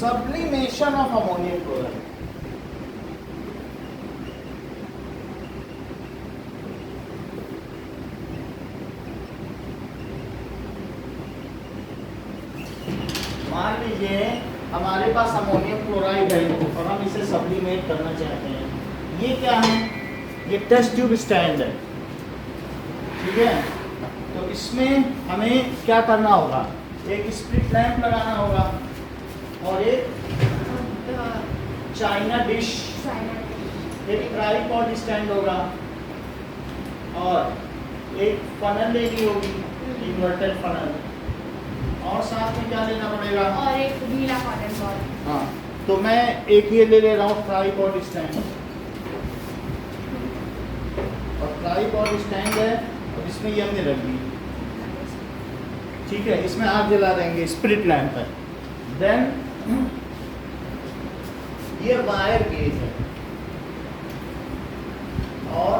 sublimation of ammonium chloride. मान लीजिए हमारे पास अमोनियम क्लोराइड है और हम इसे सब्लिमेट करना चाहते हैं। ये क्या है? ये टेस्ट ट्यूब स्टैंड है, ठीक है। तो इसमें हमें क्या करना होगा? एक स्प्लिट लैंप लगाना होगा और एक चाइना डिश, एक ट्राइपॉड स्टैंड होगा और एक फनल लेनी होगी, इन्वर्टेड फनल, और साथ में क्या लेना पड़ेगा? और एक ढीला कॉटन बॉल। हाँ, तो मैं एक ये ले रहा हूँ ट्राइपॉड स्टैंड, और ट्राइपॉड स्टैंड है और इसमें ये हमने रख दी, ठीक है। इसमें आग जला देंगे स्प्लिट लैंप पर। देन ये वायर गेज है और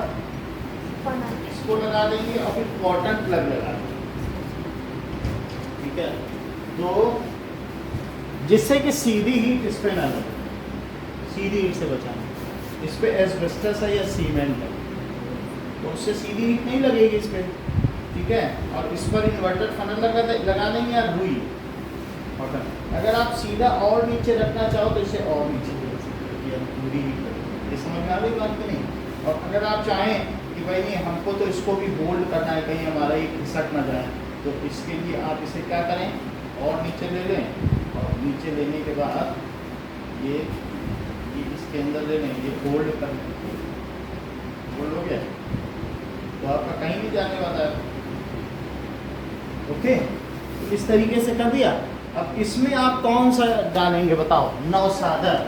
इसको लगा देंगे और फिर कॉटन प्लग लगा देंगे, ठीक है। तो जिससे कि सीधी हीट इस पे ना लगे, सीधी हीट से बचाना। इस पे एस्बेस्टस है या सीमेंट है तो उससे सीधी हीट नहीं लगेगी इस पे, ठीक है। और इस पर इन्वर्टर फनल लगा देंगे या रुई कॉटन। अगर आप सीधा और नीचे रखना चाहो तो इसे और नीचे पूरी हीट, ये समझ में आ रही बात कि नहीं? और अगर आप चाहें कि भाई नहीं हमको तो इसको भी होल्ड करना है, कहीं हमारा ये खिसक ना जाए, तो इसके लिए आप इसे क्या करें? और नीचे ले लें, और नीचे लेने के बाद ये इसके अंदर ले लें, ये होल्ड कर लें। होल्ड हो गया तो आपका कहीं नहीं जाने वाला है, ओके। तो इस तरीके से कर दिया। अब इसमें आप कौन सा डालेंगे बताओ? नौसादर।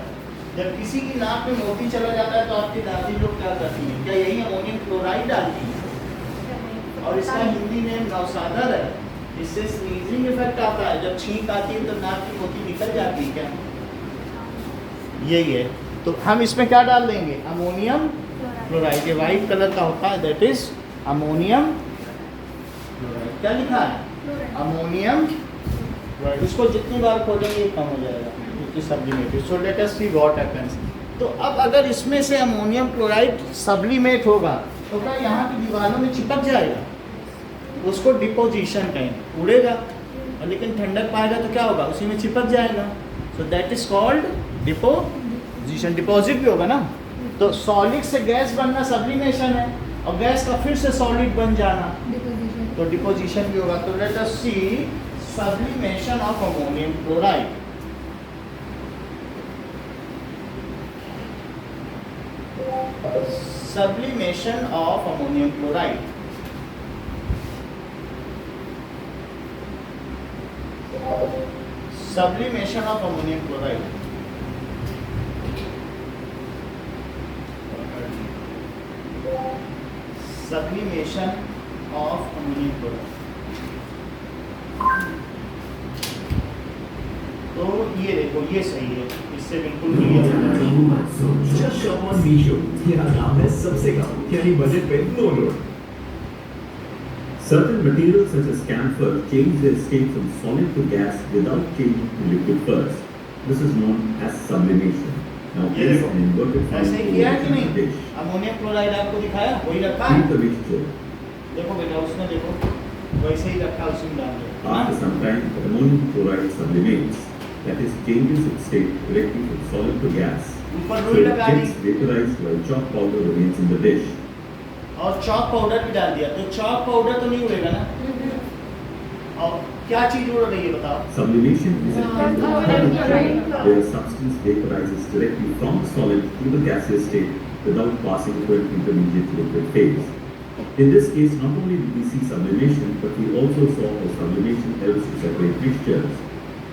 जब किसी की नाक में मोती चला जाता है तो आपकी दादी लोग क्या करती हैं? क्या यही अमोनियम क्लोराइड डालती है? और इसका हिंदी नेम नौसादर है। इससे स्नीजिंग इफेक्ट आता है, जब छींक आती है तो नाक की मोती निकल जाती है, क्या यही है? तो हम इसमें क्या डाल देंगे? Ammonium chloride. ये वाइट कलर का होता है, दैट इज अमोनियम क्लोराइड। क्या लिखा है? Ammonium chloride. इसको जितनी बार खोलेंगे कम हो जाएगा, sublimated. So let us see what happens. तो अब अगर इसमें से अमोनियम क्लोराइड सब्लिमेट होगा तो क्या यहाँ की दीवारों में चिपक जाएगा? उसको डिपोजिशन कहेंगे, उड़ेगा। और लेकिन ठंडक पाएगा तो क्या होगा? उसी में चिपक जाएगा। So that is called deposition. Deposit भी होगा ना। तो सॉलिड से गैस बनना सब्लिमेशन है, और गैस का फिर से सॉलिड बन जाना तो डिपोजिशन भी होगा। तो let us see sublimation of ammonium chloride. Sublimation of ammonium chloride. Sublimation of ammonium chloride. Sublimation of ammonium chloride. तो ये देखो, ये सही है, इससे बिल्कुल क्लियर हो जाएगा। Just shop on Meesho, यहाँ दाम है सबसे कम, यानी बजट पे no load. Certain materials such as camphor change their state from solid to gas without changing to liquid first. This is known as sublimation. Now ये place देखो, an inverted ऐसे funnel किया है कि in a नहीं? dish. Ammonium chloride आपको दिखाया, वही रखा Heat है। the mixture. देखो बेटा, उसमें देखो वैसे ही रखा, उसी में डाल दो। After some time, the ammonium chloride sublimates. that is changes its state directly from solid to gas. ऊपर So रुई it लगा दी gets vaporized while chalk powder remains in the dish. और चॉक पाउडर भी डाल दिया, तो चॉक पाउडर तो नहीं उड़ेगा ना, और क्या चीज उड़ रही है बताओ? Sublimation is a chemical process where a substance vaporizes directly from the solid to the gaseous state without passing through an intermediate liquid phase. In this case, not only did we see sublimation, but we also saw how sublimation helps to separate mixtures.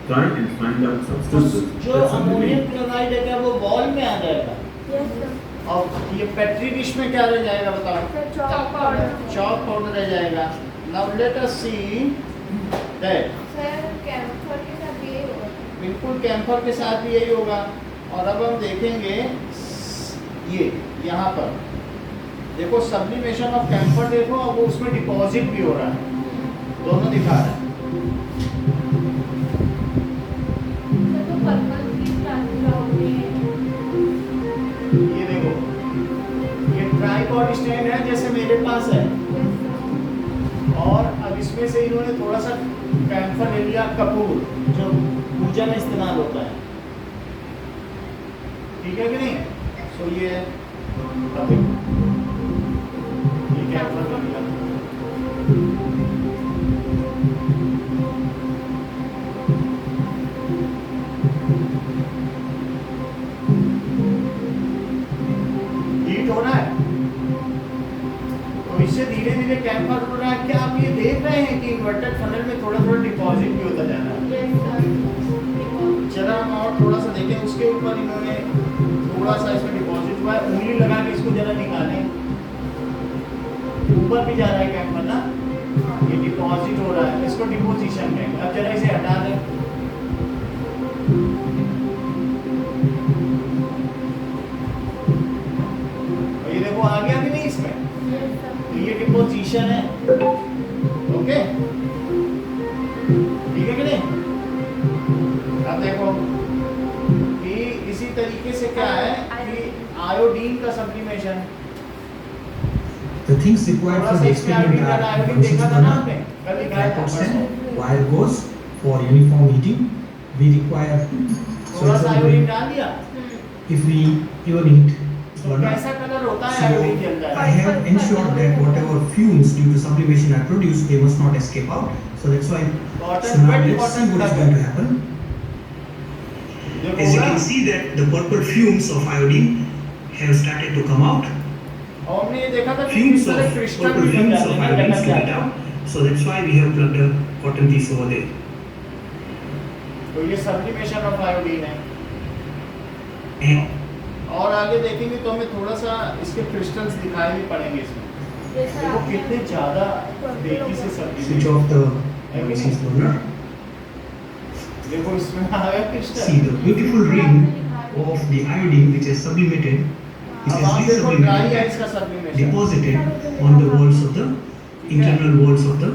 Try and find out substances जो that ammonium sublimate. Chloride है क्या वो ball में आ जाएगा, yes sir. और ये petri dish में क्या रह जाएगा बताओ? Sir chalk powder. Chalk powder रह जाएगा। Now let us see that sir camphor के साथ भी यही होगा। बिल्कुल कैम्फर के साथ भी यही होगा। और अब हम देखेंगे ये यहाँ पर देखो सब्लिमेशन ऑफ कैम्फर देखो, अब वो उसमें डिपॉजिट भी हो रहा है, दोनों दिखा रहा है। सर तो पर्पल की ट्रांसफर होती है। ये देखो ये ट्राइपॉड स्टैंड है जैसे मेरे पास है, और अब इसमें से इन्होंने थोड़ा सा कैम्फर ले लिया, कपूर जो पूजा में इस्तेमाल होता है, ठीक है कि नहीं? सो ये अब देखो ये कैम्फर ले लिया, हीट हो रहा है, तो इससे धीरे धीरे कैम्फर हो रहा है। क्या आप ये देख रहे हैं कि इन्वर्टेड फनल में थोड़ा थोड़ा डिपॉजिट भी होता जा रहा है? चला हम और थोड़ा सा देखें, उसके ऊपर इन्होंने थोड़ा सा इसमें डिपॉजिट हुआ है, उंगली लगा के इसको जरा निकालें, ऊपर भी जा रहा है कैम्फर ना, ये डिपॉजिट हो रहा है, इसको डिपोजिशन कहेंगे। अब जरा इसे हटा दें, और ये देखो आ गया कि नहीं इसमें, तो ये डिपोजिशन है। ओके ठीक है कि नहीं? अब देखो कि इसी तरीके से क्या है कि आयोडीन का सब्लिमेशन, The things required थोड़ा for सा the इसमें experiment आयोडीन का are आयोडीन देखा था ना आपने, कल दिखाया था tripod wire gauze for uniform heating. We require, so थोड़ा सा आयोडीन डाल दिया, if we even heat तो burner, कैसा कलर होता है so आयोडीन के अंदर? I have ensured that whatever fumes due to sublimation are produced, they must not escape out. So that's why. So now let's see what is going to happen. As you can see that the purple fumes of iodine have started to come out. और हमने ये देखा था कि Fumes किस of तरह crystal purple निकल fumes जाते of हैं, iodine निकल split जाते हैं। out. So that's why we have plugged a cotton piece over there. तो ये सब्लिमेशन ऑफ आयोडीन है। And और आगे देखेंगे तो हमें थोड़ा सा इसके क्रिस्टल्स दिखाई भी पड़ेंगे इसमें, देखो कितने ज्यादा तेजी से switch sublimation, off the process burner. देखो इसमें आ गया crystal. See the beautiful ring of the iodine which is sublimated, which अब is आप देखो ड्राई re-sublimated, आइस का sublimation, deposited on the walls of the internal walls of the.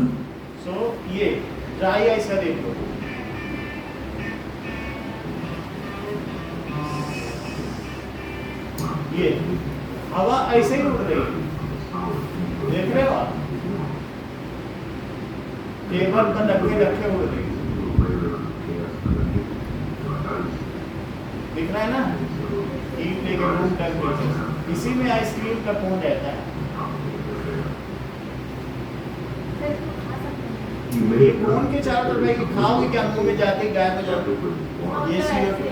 सो ये dry ice का देख लो, ये हवा ऐसे ही उड़ रही है, देख रहे हो आप, टेबल पर रखे रखे उड़ रही है, दिख रहा है ना? हीट लेके रूम टेम्परेचर, इसी में आइसक्रीम का कोन रहता है। ये कोन के चारों तरफ है कि खाओगे क्या, मुंह में जाके गायब हो जाते, ये CO2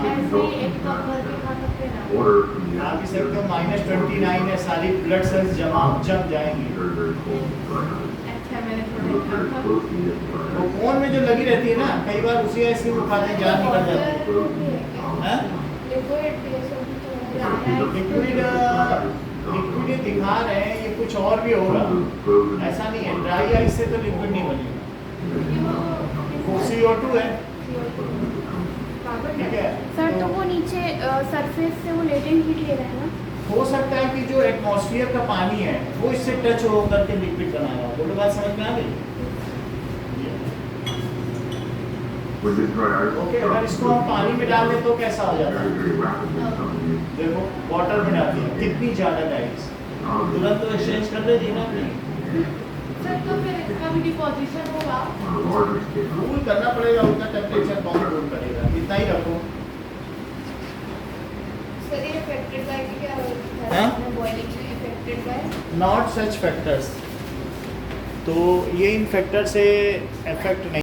ऐसे ही एक कप भर के खा सकते हैं ना। आप इसे एकदम -29 है, सारी ब्लड सेल्स जम जाएंगी। अच्छा मैंने थोड़ा देखा था। वो कोन में जो लगी रहती है ना, कई बार उसी आइसक्रीम को खाते हैं जान निकल जाती है। लिक्विड ये दिखा रहे हैं, ये कुछ और भी होगा, ऐसा नहीं है। ड्राई आइस से तो लिक्विड नहीं बनेगा, वो CO2 है, ठीक है? सर तो वो नीचे सरफेस से वो लेटेंट हीट ले रहा है ना? हो सकता है कि जो एटमॉस्फेयर का पानी है वो इससे टच हो करके लिक्विड बनाया हो। बोलो बात समझ में आ गई? ओके, अगर इसको हम पानी में डाल दें तो कैसा हो जाता है? देखो वाटर में डाल दिया, कितनी ज़्यादा डाइस, तुरंत तो एक्सचेंज कर दे ना अपनी। सर तो फिर इसका भी डिपोजिशन होगा। कूल करना पड़ेगा, उतना टेम्परेचर कौन कूल करेगा? इतना ही रखो। सर ये अफेक्टेड बाय क्या हाँ? बॉइलिंग में affected by not such factors, तो ये इन फैक्टर से अफेक्ट नहीं